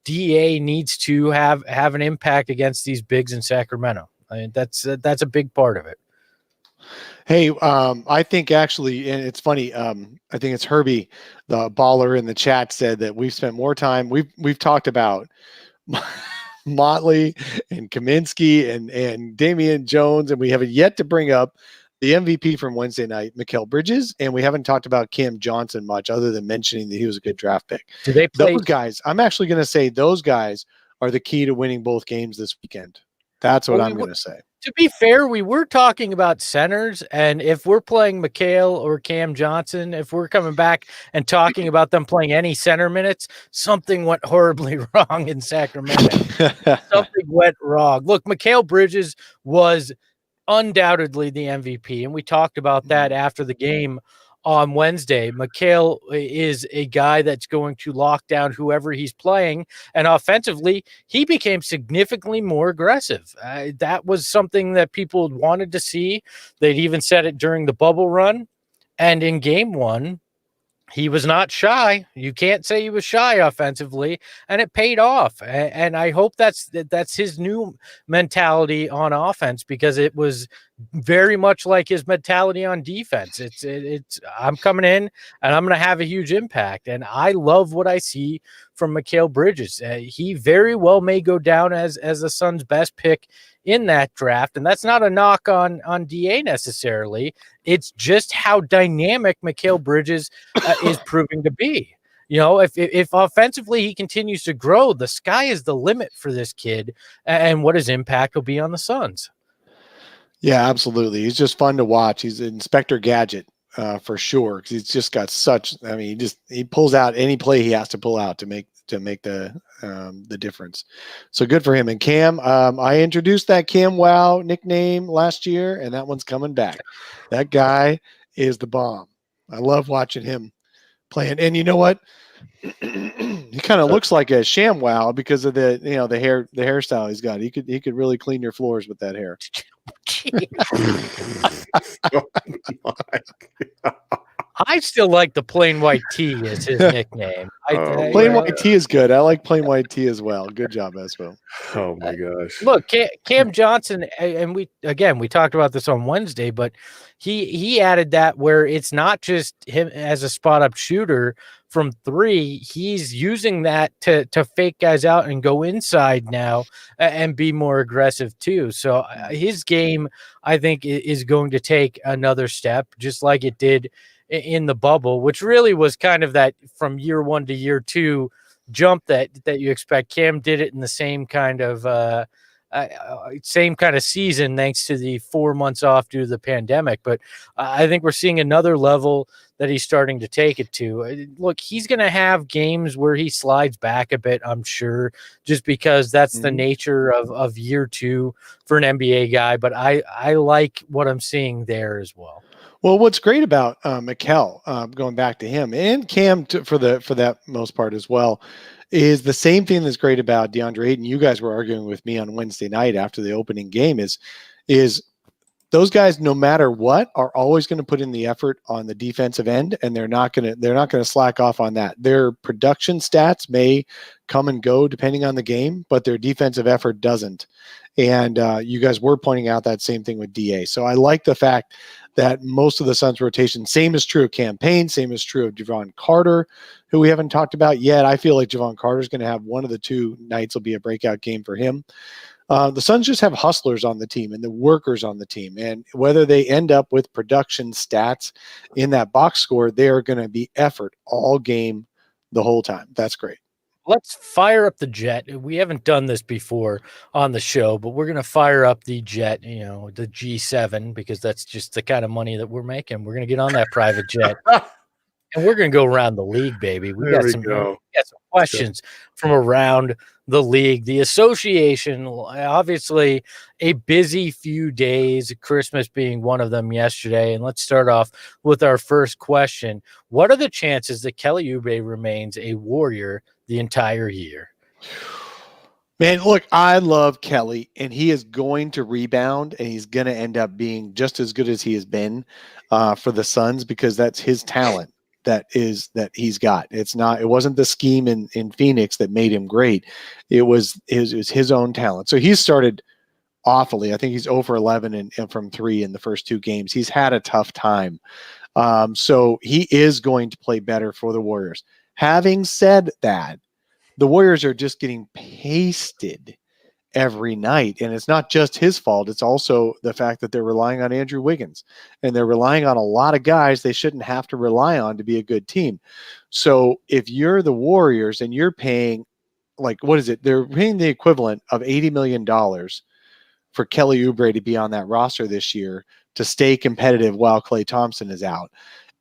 DA needs to have an impact against these bigs in Sacramento. I mean, that's a big part of it. Hey, I think actually, and it's funny. I think it's Herbie, the baller in the chat, said that we've spent more time. We've talked about Motley and Kaminsky and Damion Jones, and we haven't yet to bring up the MVP from Wednesday night, Mikal Bridges, and we haven't talked about Cam Johnson much, other than mentioning that he was a good draft pick. Do they play those guys? I'm actually going to say those guys are the key to winning both games this weekend. That's what I'm going to say. To be fair, we were talking about centers, and if we're playing Mikal or Cam Johnson, if we're coming back and talking about them playing any center minutes, something went horribly wrong in Sacramento. Something went wrong. Look, Mikal Bridges was undoubtedly the MVP, and we talked about that after the game on Wednesday. Mikal is a guy that's going to lock down whoever he's playing, and offensively, he became significantly more aggressive. That was something that people wanted to see. They'd even said it during the bubble run, and in game one, he was not shy. You can't say he was shy offensively, and it paid off. And I hope that's his new mentality on offense, because it was very much like his mentality on defense. It's I'm coming in and I'm going to have a huge impact. And I love what I see from Mikal Bridges. He very well may go down as the Suns' best pick in that draft. And that's not a knock on DA necessarily. It's just how dynamic Mikal Bridges is proving to be. If offensively he continues to grow, the sky is the limit for this kid, and what his impact will be on the Suns. Yeah, absolutely. He's just fun to watch. He's Inspector Gadget for sure, because he's just got such. I mean, he pulls out any play he has to pull out to make the difference. So good for him. And Cam, I introduced that Cam Wow nickname last year, and that one's coming back. That guy is the bomb. I love watching him playing. And you know what? He kind of looks like a ShamWow because of the hairstyle he's got. He could really clean your floors with that hair. Oh I still like the plain white tee as his nickname. Plain white tee is good. I like plain white tee as well. Good job, Espo. Oh my gosh! Look, Cam Johnson, and we talked about this on Wednesday, but he added that where it's not just him as a spot up shooter from three. He's using that to fake guys out and go inside now and be more aggressive too. So his game, I think, is going to take another step, just like it did in the bubble, which really was kind of that from year one to year two jump that you expect. Cam did it in the same kind of season, thanks to the 4 months off due to the pandemic. But I think we're seeing another level that he's starting to take it to. Look, he's going to have games where he slides back a bit, I'm sure, just because that's the nature of year two for an NBA guy. But I like what I'm seeing there as well. Well, what's great about Mikal, going back to him, and Cam for that most part as well, is the same thing that's great about DeAndre Ayton. You guys were arguing with me on Wednesday night after the opening game is those guys, no matter what, are always going to put in the effort on the defensive end, and they're not going to slack off on that. Their production stats may come and go depending on the game, but their defensive effort doesn't. And you guys were pointing out that same thing with DA. So I like the fact that most of the Suns rotation, same is true of Campaign, same is true of Javon Carter, who we haven't talked about yet. I feel like Javon Carter is going to have one of the two nights will be a breakout game for him. The Suns just have hustlers on the team and the workers on the team. And whether they end up with production stats in that box score, they are going to be effort all game the whole time. That's great. Let's fire up the jet. We haven't done this before on the show, but we're going to fire up the jet, the G7, because that's just the kind of money that we're making. We're going to get on that private jet. And we're going to go around the league, baby. We got some questions from around the league. The association, obviously a busy few days, Christmas being one of them yesterday. And let's start off with our first question. What are the chances that Kelly Oubre remains a Warrior the entire year? Man, look, I love Kelly, and he is going to rebound, and he's going to end up being just as good as he has been for the Suns, because that's his talent that he's got. It wasn't the scheme in Phoenix that made him great. It was his own talent. So he started awfully. I think he's over 11 and from 3 in the first 2 games. He's had a tough time. So he is going to play better for the Warriors. Having said that, the Warriors are just getting pasted every night. And it's not just his fault. It's also the fact that they're relying on Andrew Wiggins, and they're relying on a lot of guys they shouldn't have to rely on to be a good team. So if you're the Warriors and you're paying, what is it? They're paying the equivalent of $80 million for Kelly Oubre to be on that roster this year to stay competitive while Klay Thompson is out.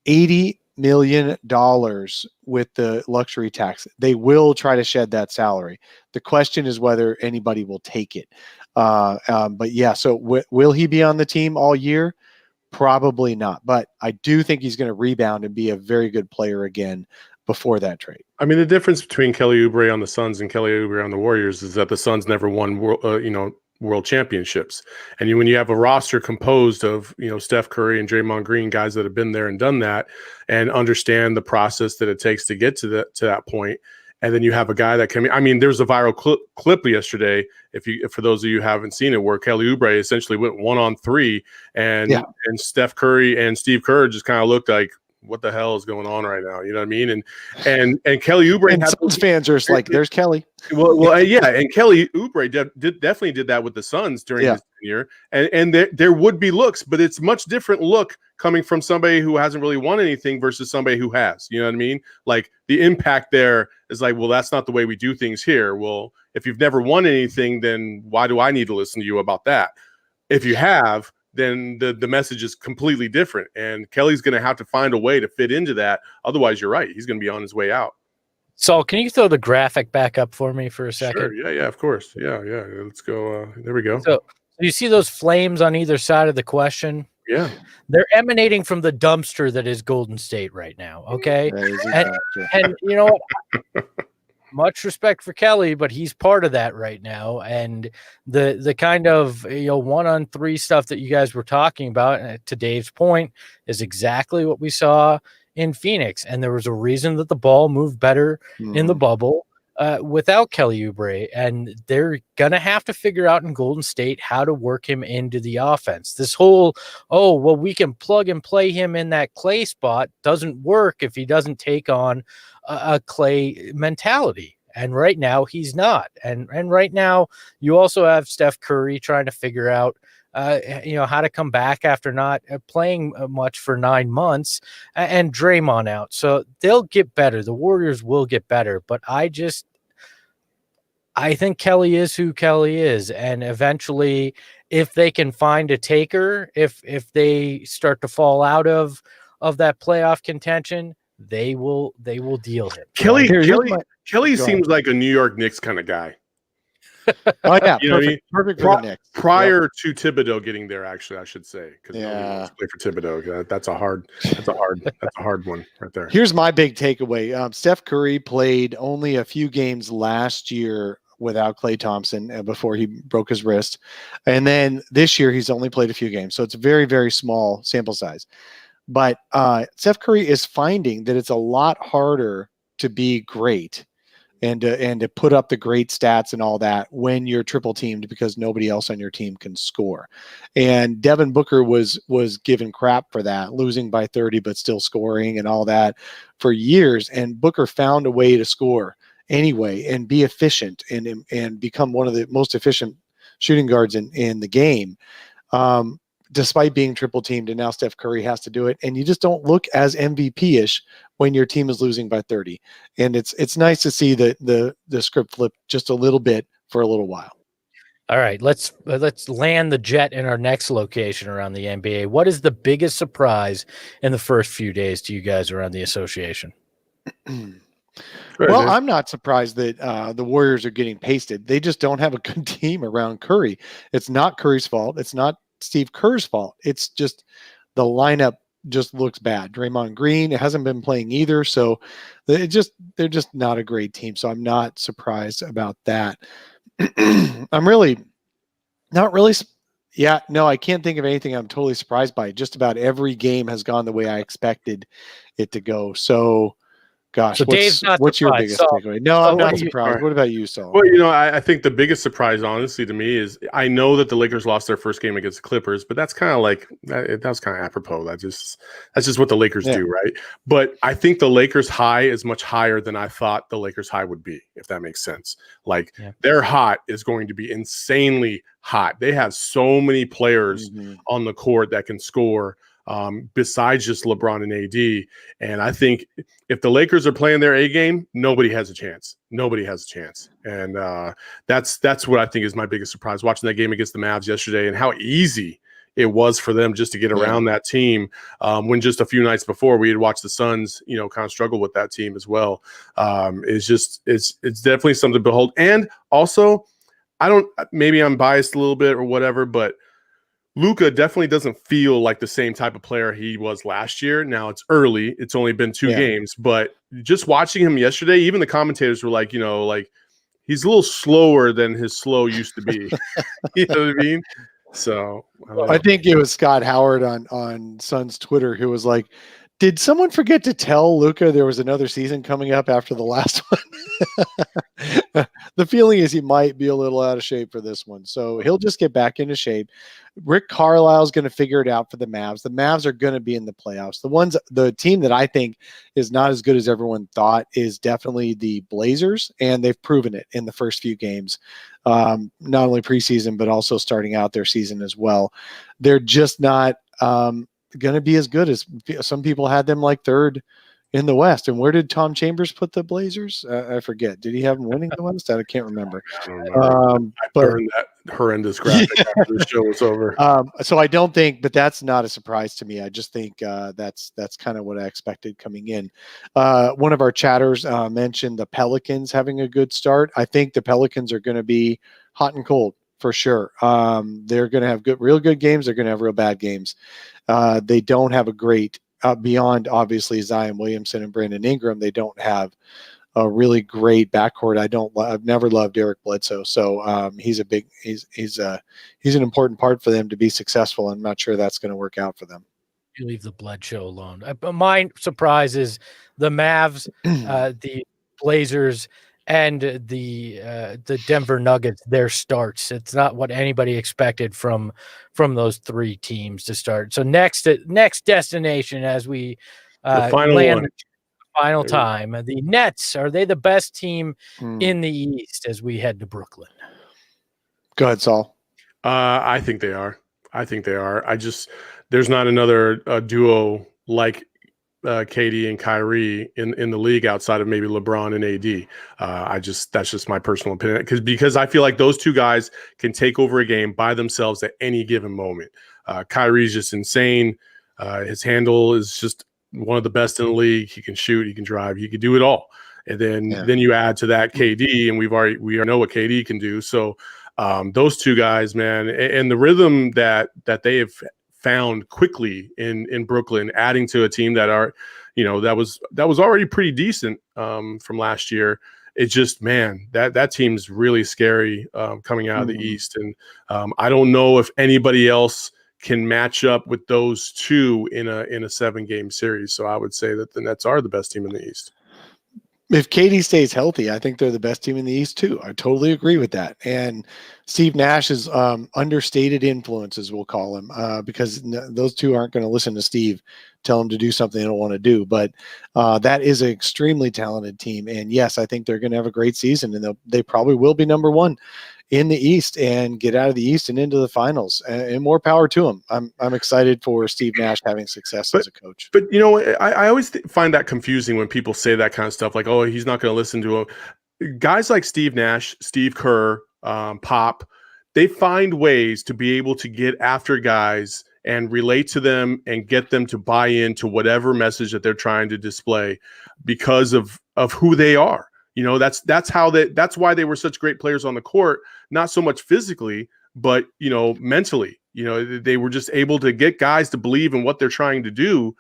$80 million with the luxury tax. They will try to shed that salary. The question is whether anybody will take it. But yeah, so will he be on the team all year? Probably not. But I do think he's going to rebound and be a very good player again before that trade. I mean, the difference between Kelly Oubre on the Suns and Kelly Oubre on the Warriors is that the Suns never won world championships. And when you have a roster composed of, Steph Curry and Draymond Green, guys that have been there and done that and understand the process that it takes to get to that point. And then you have a guy that can, there's a viral clip yesterday, for those of you who haven't seen it, where Kelly Oubre essentially went 1-on-3 and Steph Curry and Steve Kerr just kind of looked like, what the hell is going on right now? You know what I mean? And Kelly Oubre, and Suns fans are just like, there's Kelly. Well, yeah, and Kelly Oubre definitely did that with the Suns during his tenure, and there would be looks, but it's much different look coming from somebody who hasn't really won anything versus somebody who has. You know what I mean? Like, the impact there is like, well, that's not the way we do things here. Well, if you've never won anything, then why do I need to listen to you about that? If you have, then the message is completely different. And Kelly's going to have to find a way to fit into that. Otherwise, you're right. He's going to be on his way out. Saul, can you throw the graphic back up for me for a second? Sure. Yeah, of course. Yeah. Let's go. There we go. So you see those flames on either side of the question? Yeah. They're emanating from the dumpster that is Golden State right now. Okay. And you know what? Much respect for Kelly, but he's part of that right now. And the kind of 1-on-3 stuff that you guys were talking about, to Dave's point, is exactly what we saw in Phoenix. And there was a reason that the ball moved better in the bubble without Kelly Oubre. And they're going to have to figure out in Golden State how to work him into the offense. This whole, we can plug and play him in that Klay spot doesn't work if he doesn't take on a Klay mentality. And right now he's not. And right now you also have Steph Curry trying to figure out, how to come back after not playing much for 9 months, and Draymond out. So they'll get better. The Warriors will get better. But I think Kelly is who Kelly is. And eventually, if they can find a taker, if they start to fall out of that playoff contention, they will deal him. Kelly seems like a New York Knicks kind of guy. Oh yeah, perfect for the Knicks. Prior to Thibodeau getting there, actually, I should say, because nobody wants to play for Thibodeau. That's a hard one right there. Here's my big takeaway: Steph Curry played only a few games last year without Klay Thompson before he broke his wrist, and then this year he's only played a few games, so it's a very, very small sample size. But Steph Curry is finding that it's a lot harder to be great and to put up the great stats and all that when you're triple teamed because nobody else on your team can score. And Devin Booker was given crap for that, losing by 30 but still scoring and all that for years. And Booker found a way to score anyway and be efficient and become one of the most efficient shooting guards in the game. Despite being triple teamed, and now Steph Curry has to do it, and you just don't look as MVP-ish when your team is losing by 30. And it's nice to see the script flip just a little bit for a little while. All right, let's land the jet in our next location around the NBA. What is the biggest surprise in the first few days to you guys around the association? Well, I'm not surprised that the Warriors are getting pasted. They just don't have a good team around Curry. It's not Curry's fault. It's not Steve Kerr's fault. It's just the lineup just looks bad. Draymond Green hasn't been playing either, so they're just not a great team. So I'm not surprised about that. I'm really not really. Yeah, no, I can't think of anything I'm totally surprised by. Just about every game has gone the way I expected it to go. So, gosh, so Dave's not what's your surprised. biggest takeaway? No, I'm not surprised. What about you, Saul? Well, I think the biggest surprise, honestly, to me is I know that the Lakers lost their first game against the Clippers, but that's kind of like that was kind of apropos. That's just what the Lakers do, right? But I think the Lakers high is much higher than I thought the Lakers high would be, if that makes sense. Like their hot is going to be insanely hot. They have so many players on the court that can score. Besides just LeBron and AD. And I think if the Lakers are playing their A game, nobody has a chance. Nobody has a chance. And that's what I think is my biggest surprise, watching that game against the Mavs yesterday and how easy it was for them just to get around that team when just a few nights before we had watched the Suns, kind of struggle with that team as well. It's definitely something to behold. And also, maybe I'm biased a little bit or whatever, but Luka definitely doesn't feel like the same type of player he was last year. Now it's early. It's only been 2 games, but just watching him yesterday, even the commentators were like, he's a little slower than his slow used to be. You know what I mean? So I think it was Scott Howard on Suns Twitter who was like, did someone forget to tell Luka there was another season coming up after the last one? The feeling is he might be a little out of shape for this one. So he'll just get back into shape. Rick Carlisle's going to figure it out for the Mavs. The Mavs are going to be in the playoffs. The team that I think is not as good as everyone thought is definitely the Blazers, and they've proven it in the first few games, not only preseason, but also starting out their season as well. They're just not going to be as good as some people had them like third in the West. And where did Tom Chambers put the Blazers? I forget. Did he have them winning the West? I can't remember. I don't remember. I burned that horrendous graphic after the show was over. So I don't think, but that's not a surprise to me. I just think that's kind of what I expected coming in. One of our chatters mentioned the Pelicans having a good start. I think the Pelicans are going to be hot and cold for sure. They're going to have real good games. They're going to have real bad games. They don't have a great beyond obviously Zion Williamson and Brandon Ingram. They don't have a really great backcourt. I've never loved Eric Bledsoe, so he's an important part for them to be successful. I'm not sure that's going to work out for them. You leave the Bledsoe alone. My surprise is the Mavs, the Blazers, and the Denver Nuggets, their starts. It's not what anybody expected from those 3 teams to start. So next destination as we land final time, the Nets, are they the best team in the East as we head to Brooklyn? Go ahead, Saul. I think they are. There's not another duo like KD and Kyrie in the league outside of maybe LeBron and AD. That's just my personal opinion because I feel like those 2 guys can take over a game by themselves at any given moment. Kyrie's just insane. His handle is just one of the best in the league. He can shoot, he can drive, he can do it all. And then you add to that KD, and we know what KD can do. So those 2 guys, man, and the rhythm that they have found quickly in Brooklyn, adding to a team that was already pretty decent from last year. It's just, man, that team's really scary coming out of the East, and I don't know if anybody else can match up with those 2 in a 7-game series. So I would say that the Nets are the best team in the East. If KD stays healthy, I think they're the best team in the East too. I totally agree with that. And Steve Nash is understated influences, we'll call him, because those 2 aren't going to listen to Steve tell him to do something they don't want to do. But that is an extremely talented team. And yes, I think they're going to have a great season, and they probably will be number 1 in the East and get out of the East and into the finals. And more power to him. I'm excited for Steve Nash having success as a coach. But I always find that confusing when people say that kind of stuff, like, oh, he's not going to listen to him. Guys like Steve Nash, Steve Kerr, Pop, they find ways to be able to get after guys and relate to them and get them to buy into whatever message that they're trying to display because of who they are. That's why they were such great players on the court, not so much physically, but mentally. They were just able to get guys to believe in what they're trying to do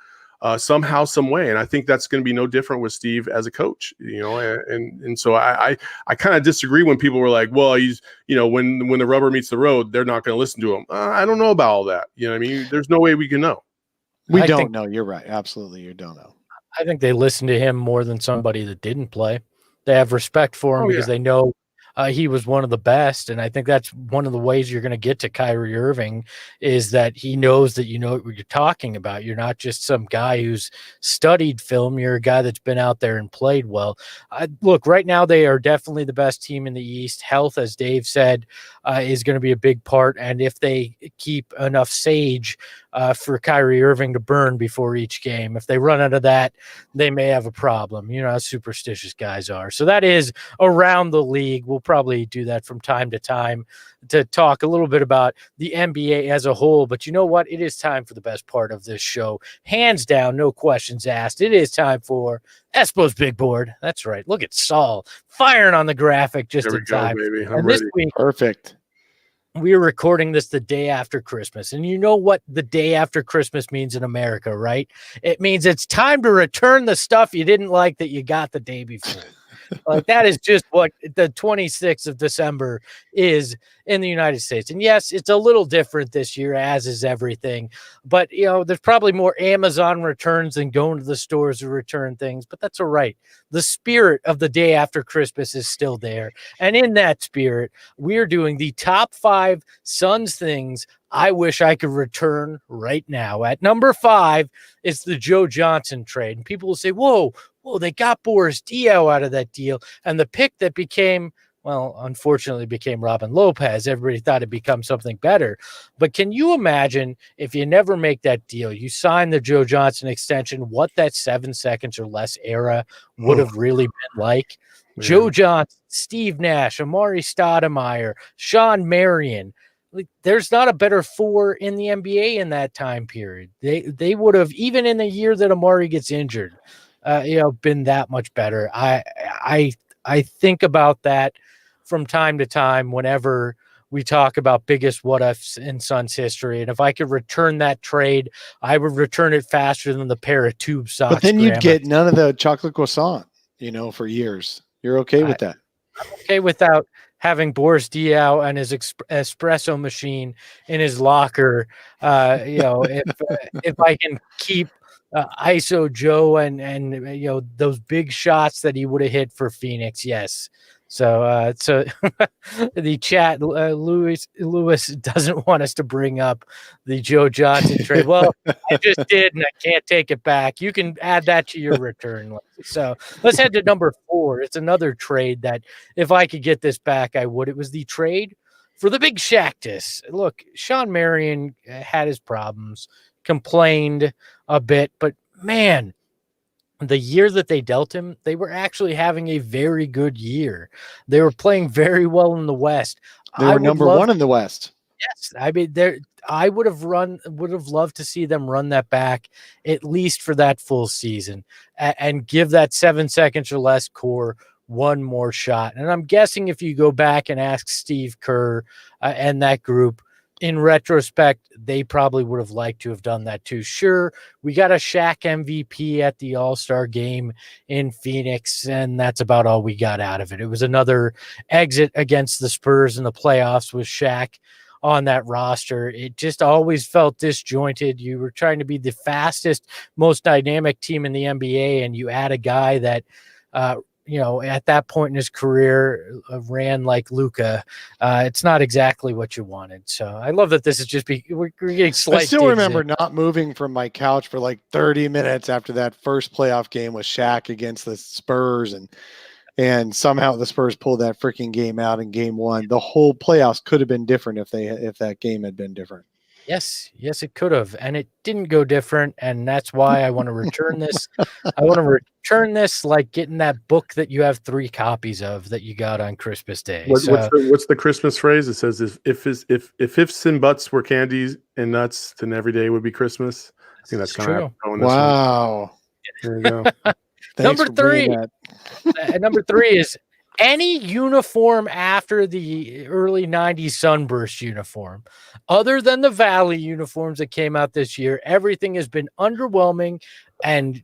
somehow, some way. And I think that's going to be no different with Steve as a coach, and so I kind of disagree when people were like, well, he's, when the rubber meets the road, they're not going to listen to him. I don't know about all that. I mean, there's no way we can know. We don't know. You're right. Absolutely. You don't know. I think they listen to him more than somebody that didn't play. They have respect for him because they know he was one of the best. And I think that's one of the ways you're going to get to Kyrie Irving is that he knows that you know what you're talking about. You're not just some guy who's studied film. You're a guy that's been out there and played well. Look, right now they are definitely the best team in the East. Health, as Dave said, is going to be a big part. And if they keep enough sage for Kyrie Irving to burn before each game, if they run out of that, they may have a problem. You know how superstitious guys are. So that is around the league. We'll probably do that from time to time to talk a little bit about the NBA as a whole. But you know what? It is time for the best part of this show. Hands down, no questions asked. It is time for Espo's Big Board. That's right. Look at Saul firing on the graphic just in time. Baby. And this week, perfect. We are recording this the day after Christmas. And you know what the day after Christmas means in America, right? It means it's time to return the stuff you didn't like that you got the day before. Like that is just what the 26th of December is in the United States. And yes, it's a little different this year, as is everything. But, there's probably more Amazon returns than going to the stores to return things. But that's all right. The spirit of the day after Christmas is still there. And in that spirit, we're doing the top 5 Suns things I wish I could return right now. At number 5, it's the Joe Johnson trade. And people will say, whoa, they got Boris Diaw out of that deal. And the pick that became, unfortunately became Robin Lopez. Everybody thought it'd become something better. But can you imagine if you never make that deal, you sign the Joe Johnson extension, what that 7 seconds or less era would have really been like? Man. Joe Johnson, Steve Nash, Amari Stoudemire, Sean Marion. There's not a better 4 in the NBA in that time period. They would have, even in the year that Amari gets injured, been that much better. I think about that from time to time whenever we talk about biggest what ifs in Suns history. And if I could return that trade, I would return it faster than the pair of tube socks. But then you'd get none of the chocolate croissant, for years. You're okay with that? I'm okay without having Boris Diaw and his espresso machine in his locker. If I can keep ISO Joe and those big shots that he would have hit for Phoenix, yes. So the chat, Lewis doesn't want us to bring up the Joe Johnson trade. Well, I just did, and I can't take it back. You can add that to your return. So let's head to number 4. It's another trade that if I could get this back, I would. It was the trade for the big Shaqtus. Look, Sean Marion had his problems, complained a bit, but man, the year that they dealt him, they were actually having a very good year. They were playing very well in the West. They were number 1 in the West. Yes, I mean, I would have loved to see them run that back at least for that full season and give that 7 seconds or less core one more shot. And I'm guessing if you go back and ask Steve Kerr and that group, in retrospect, they probably would have liked to have done that too. Sure, we got a Shaq MVP at the All-Star game in Phoenix, and that's about all we got out of it. It was another exit against the Spurs in the playoffs with Shaq on that roster. It just always felt disjointed. You were trying to be the fastest, most dynamic team in the NBA, and you add a guy that at that point in his career ran like Luka. It's not exactly what you wanted. So I love that this is just we're getting slight. I still remember not moving from my couch for like 30 minutes after that first playoff game with Shaq against the Spurs, and somehow the Spurs pulled that freaking game out in game 1. The whole playoffs could have been different if that game had been different. Yes, it could have, and it didn't go different, and that's why I want to return this. I want to return this like getting that book that you have 3 copies of that you got on Christmas Day. What's the Christmas phrase? It says if ifs and buts were candies and nuts, then every day would be Christmas. I think that's kind of going. Wow. There you go. Number 3. Number 3 is any uniform after the early 90s Sunburst uniform, other than the Valley uniforms that came out this year. Everything has been underwhelming and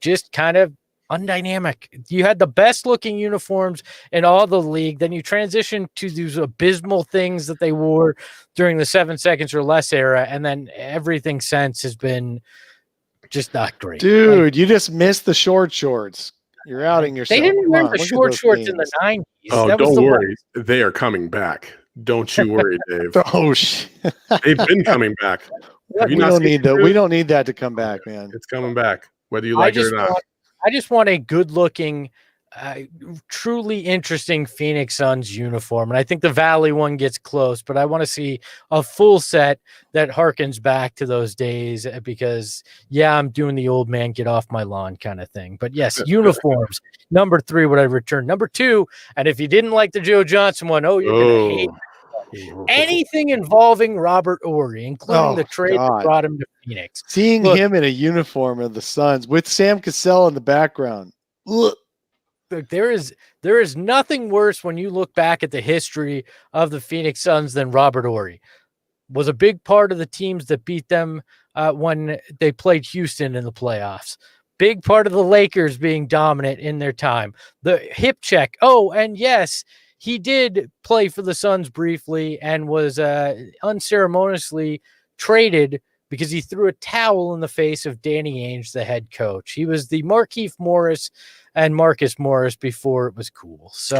just kind of undynamic. You had the best looking uniforms in all the league. Then you transitioned to these abysmal things that they wore during the 7 seconds or less era. And then everything since has been just not great. Dude, you just missed the short shorts. You're outing yourself. They didn't wear the short shorts in the 90s. Oh, don't worry. They are coming back. Don't you worry, Dave. Oh, shit. They've been coming back. We don't need that. We don't need that to come back, man. It's coming back, whether you like it or not. I just want a good-looking, truly interesting Phoenix Suns uniform, and I think the Valley one gets close, but I want to see a full set that harkens back to those days because, yeah, I'm doing the old man get off my lawn kind of thing. But yes, uniforms. Number 3, would I return? Number 2, and if you didn't like the Joe Johnson one, you're going to hate anything involving Robert Horry, including the trade that brought him to Phoenix. Seeing him in a uniform of the Suns with Sam Cassell in the background. Look, there is nothing worse when you look back at the history of the Phoenix Suns than Robert Horry. Was a big part of the teams that beat them when they played Houston in the playoffs. Big part of the Lakers being dominant in their time. The hip check. Oh, and yes, he did play for the Suns briefly and was unceremoniously traded because he threw a towel in the face of Danny Ainge, the head coach. He was the Markieff Morris and Marcus Morris before it was cool. So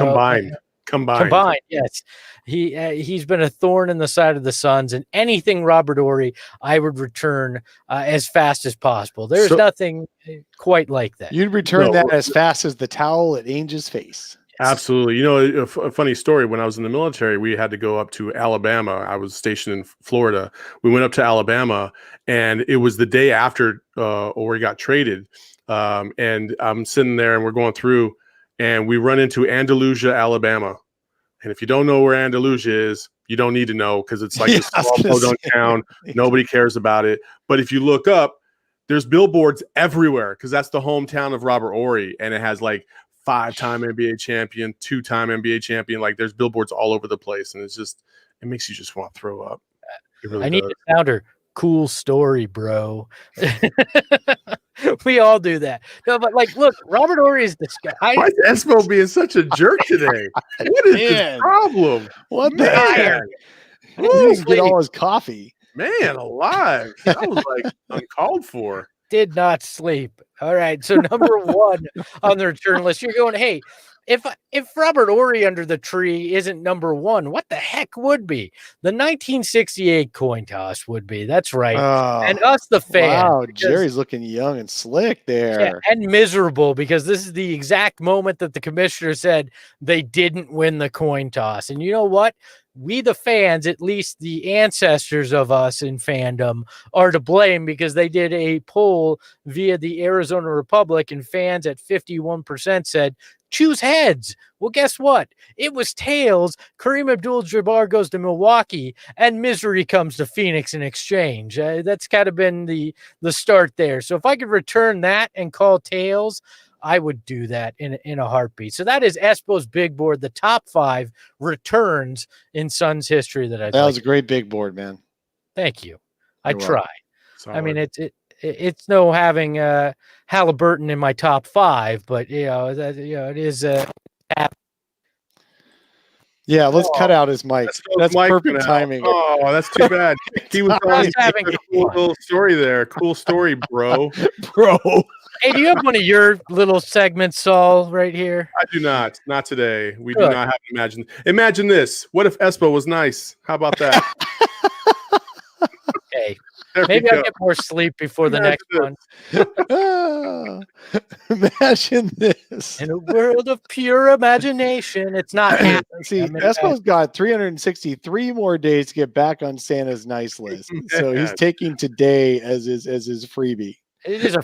combined. Yes, he's been a thorn in the side of the Suns, and anything Robert Horry, I would return as fast as possible. There's nothing quite like that. You'd return that as fast as the towel at Ainge's face. Absolutely. You know, a funny story. When I was in the military, we had to go up to Alabama. I was stationed in Florida. We went up to Alabama, and it was the day after Horry got traded. And I'm sitting there, and we're going through, and we run into Andalusia, Alabama. And if you don't know where Andalusia is, you don't need to know because it's like a small podunk town. Nobody cares about it. But if you look up, there's billboards everywhere because that's the hometown of Robert Horry, and it has like 5-time NBA champion, 2-time NBA champion. Like there's billboards all over the place, and it makes you just want to throw up. Really need a sounder. Cool story, bro. We all do that. No, but like, look, Robert Horry is this guy. Why is Espo being such a jerk today? What is this problem? What the heck? He didn't get all his coffee. Man alive. That was like uncalled for. Did not sleep. All right. So number 1 on the return list, you're going, hey, if Robert Horry under the tree isn't number 1, what the heck would be? The 1968 coin toss would be. That's right. And us, the fans. Wow, Jerry's looking young and slick there. Yeah, and miserable because this is the exact moment that the commissioner said they didn't win the coin toss. And you know what? We, the fans, at least the ancestors of us in fandom, are to blame because they did a poll via the Arizona Republic, and fans at 51% said, choose heads. Well, guess what? It was tails. Kareem Abdul-Jabbar goes to Milwaukee, and misery comes to Phoenix in exchange. That's kind of been the start there. So if I could return that and call tails, I would do that in a heartbeat. So that is Espo's big board, the top 5 returns in Suns history that was a great big board, man. Thank you. I tried. I mean, it's no having Halliburton in my top 5, but it is yeah, let's cut out his mic. That's perfect timing. Oh, that's too bad. He was having a cool little story there. Cool story, bro. Hey, do you have one of your little segments, Saul, right here? I do not. Not today. We do not have to imagine. Imagine this. What if Espo was nice? How about that? Okay. Maybe I'll get more sleep before the next one. Imagine this. In a world of pure imagination, it's not happening. See, Espo's got 363 more days to get back on Santa's nice list. So he's taking today as his freebie. It is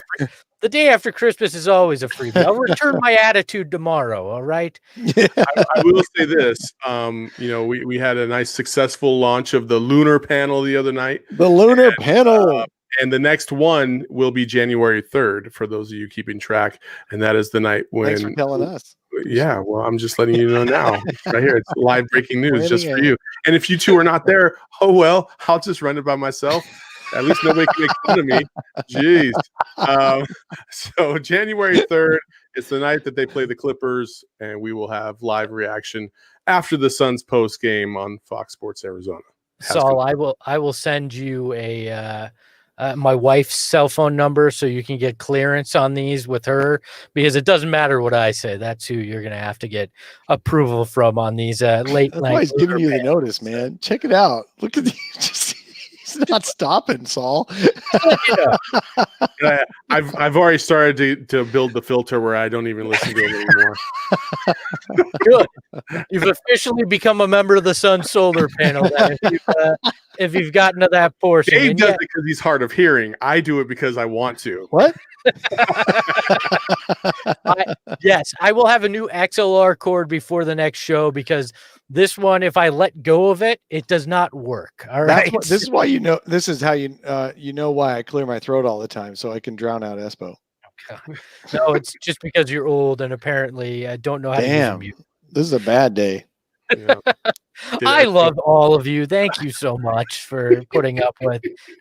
the day after Christmas is always a freebie. I'll return my attitude tomorrow. All right. Yeah. I will say this. We had a nice successful launch of the lunar panel the other night. The lunar panel. And the next one will be January 3rd for those of you keeping track. And that is the night when. Thanks for telling us. Yeah, well, I'm just letting you know now. Right here. It's live breaking news just for you. And if you two are not there, oh, well, I'll just run it by myself. At least nobody can make fun of me. Jeez. So January 3rd, it's the night that they play the Clippers, and we will have live reaction after the Suns post game on Fox Sports Arizona. Saul, I will send you my wife's cell phone number so you can get clearance on these with her, because it doesn't matter what I say. That's who you're going to have to get approval from on these late That's night. why he's giving you the notice, man. Check it out. Look at these. He's not stopping, Saul. I've already started to build the filter where I don't even listen to it anymore. Good. You've officially become a member of the Sun Solar Panel. If you've gotten to that portion. Dave does it because he's hard of hearing. I do it because I want to. What? Yes, I will have a new XLR cord before the next show, because this one, if I let go of it, it does not work. All right. This is why this is how you know why I clear my throat all the time, so I can drown out Espo. No, it's just because you're old and apparently don't know how to use mute. This is a bad day. Yeah. I love all of you. Thank you so much for putting up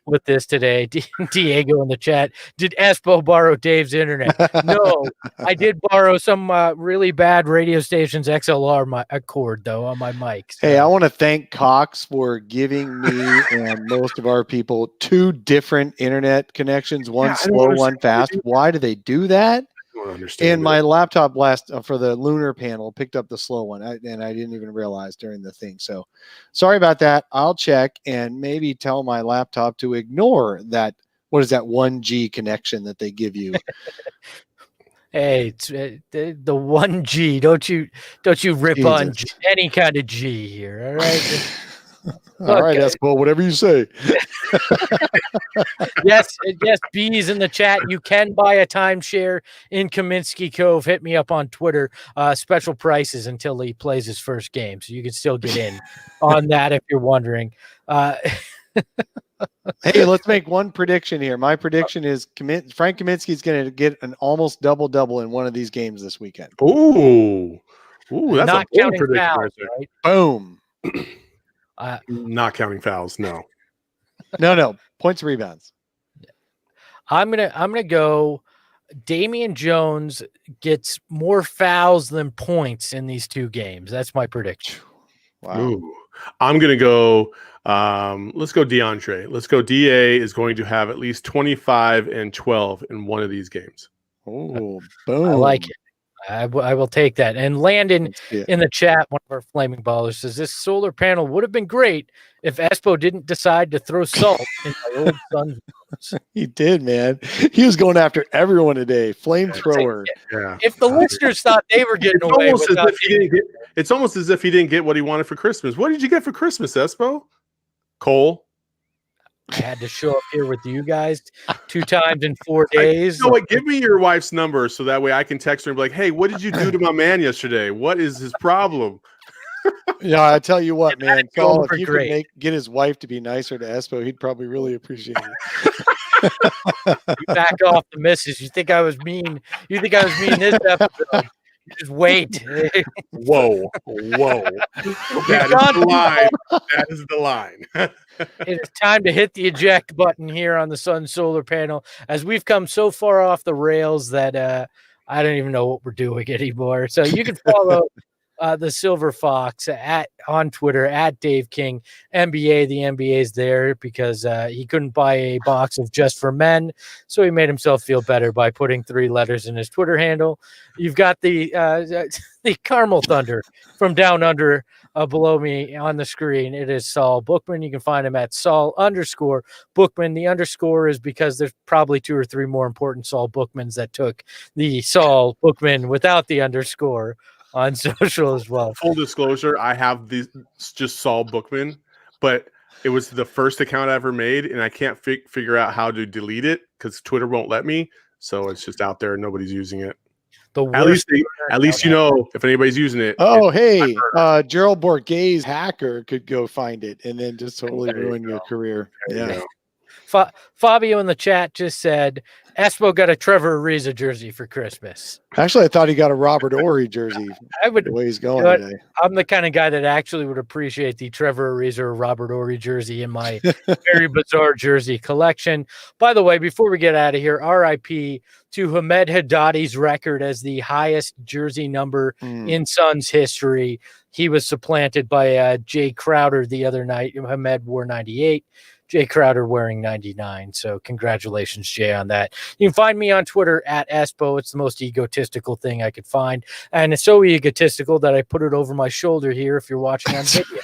with this today. Diego in the chat. Did Espo borrow Dave's internet? No, I did borrow some really bad radio station's XLR cord though on my mic. So. Hey, I want to thank Cox for giving me and most of our people 2 different internet connections, one slow, one fast. Why do they do that? And my laptop for the lunar panel picked up the slow one, and I didn't even realize during the thing. So sorry about that. I'll check and maybe tell my laptop to ignore that. What is that 1G connection that they give you? Hey, it's the 1G. Don't you rip on any kind of G here? All right. All right, Espo, whatever you say. Yes, B's in the chat. You can buy a timeshare in Kaminsky Cove. Hit me up on Twitter. Special prices until he plays his first game, so you can still get in on that if you're wondering. Hey, let's make one prediction here. My prediction is Frank Kaminsky is going to get an almost double-double in one of these games this weekend. Ooh, that's not a bold counting prediction fouls, right there. Right? Boom. Not counting fouls, no. No. Points, rebounds. I'm gonna go. Damion Jones gets more fouls than points in these 2 games. That's my prediction. Wow. Ooh. I'm gonna go. Let's go DeAndre. Let's go. DA is going to have at least 25 and 12 in one of these games. Oh, boom! I like it. I will take that. And Landon in the chat, one of our flaming ballers, says this solar panel would have been great if Espo didn't decide to throw salt in my old son's rooms. He did, man. He was going after everyone today. Flamethrower. Yeah. If the listeners thought they were getting away with it's almost as if he didn't get what he wanted for Christmas. What did you get for Christmas, Espo? Coal. I had to show up here with you guys 2 times in 4 days. You know what? Give me your wife's number so that way I can text her and be like, hey, what did you do to my man yesterday? What is his problem? Yeah, I tell you what, man. Paul, if you could get his wife to be nicer to Espo, he'd probably really appreciate it. You back off the missus. You think I was mean? You think I was mean this episode? Just wait. Whoa. That is the line. That is the line. It is time to hit the eject button here on the Sun Solar Panel, as we've come so far off the rails that I don't even know what we're doing anymore. So you can follow the Silver Fox on Twitter at Dave King NBA. The NBA's there because he couldn't buy a box of Just for Men, so he made himself feel better by putting 3 letters in his Twitter handle. You've got the Carmel Thunder from down under below me on the screen. It is Saul Bookman. You can find him at Saul_Bookman. The underscore is because there's probably 2 or 3 more important Saul Bookmans that took the Saul Bookman without the underscore on social as well. Full disclosure, I have these just Saul Bookman, but it was the first account I ever made, and I can't figure out how to delete it because Twitter won't let me. So it's just out there. Nobody's using it. At least you know if anybody's using it. Oh, hey, Gerald Bourguet's hacker could go find it and then just totally ruin your career. Yeah. Fabio in the chat just said Espo got a Trevor Ariza jersey for Christmas. Actually, I thought he got a Robert Horry jersey. The way he's going today. I'm the kind of guy that actually would appreciate the Trevor Ariza or Robert Horry jersey in my very bizarre jersey collection. By the way, before we get out of here, RIP to Hamed Haddadi's record as the highest jersey number in Suns history. He was supplanted by Jay Crowder the other night. Hamed wore 98. Jay Crowder wearing 99. So congratulations, Jay, on that. You can find me on Twitter at Espo. It's the most egotistical thing I could find. And it's so egotistical that I put it over my shoulder here if you're watching on video.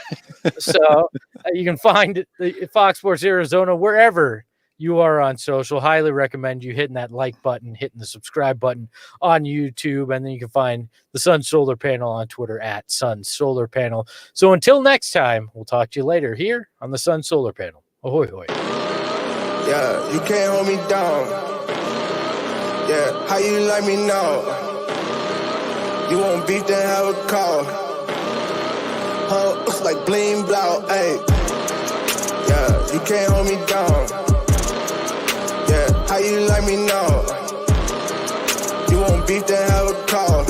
So you can find the Fox Sports Arizona wherever you are on social. Highly recommend you hitting that like button, hitting the subscribe button on YouTube. And then you can find the Sun Solar Panel on Twitter at Sun Solar Panel. So until next time, we'll talk to you later here on the Sun Solar Panel. Ahoy, hoy. Yeah, you can't hold me down. Yeah, how you like me now? You want beef, then have a call. Looks like bling blow, ayy. Yeah, you can't hold me down. Yeah, how you like me now? You want beef, then have a call.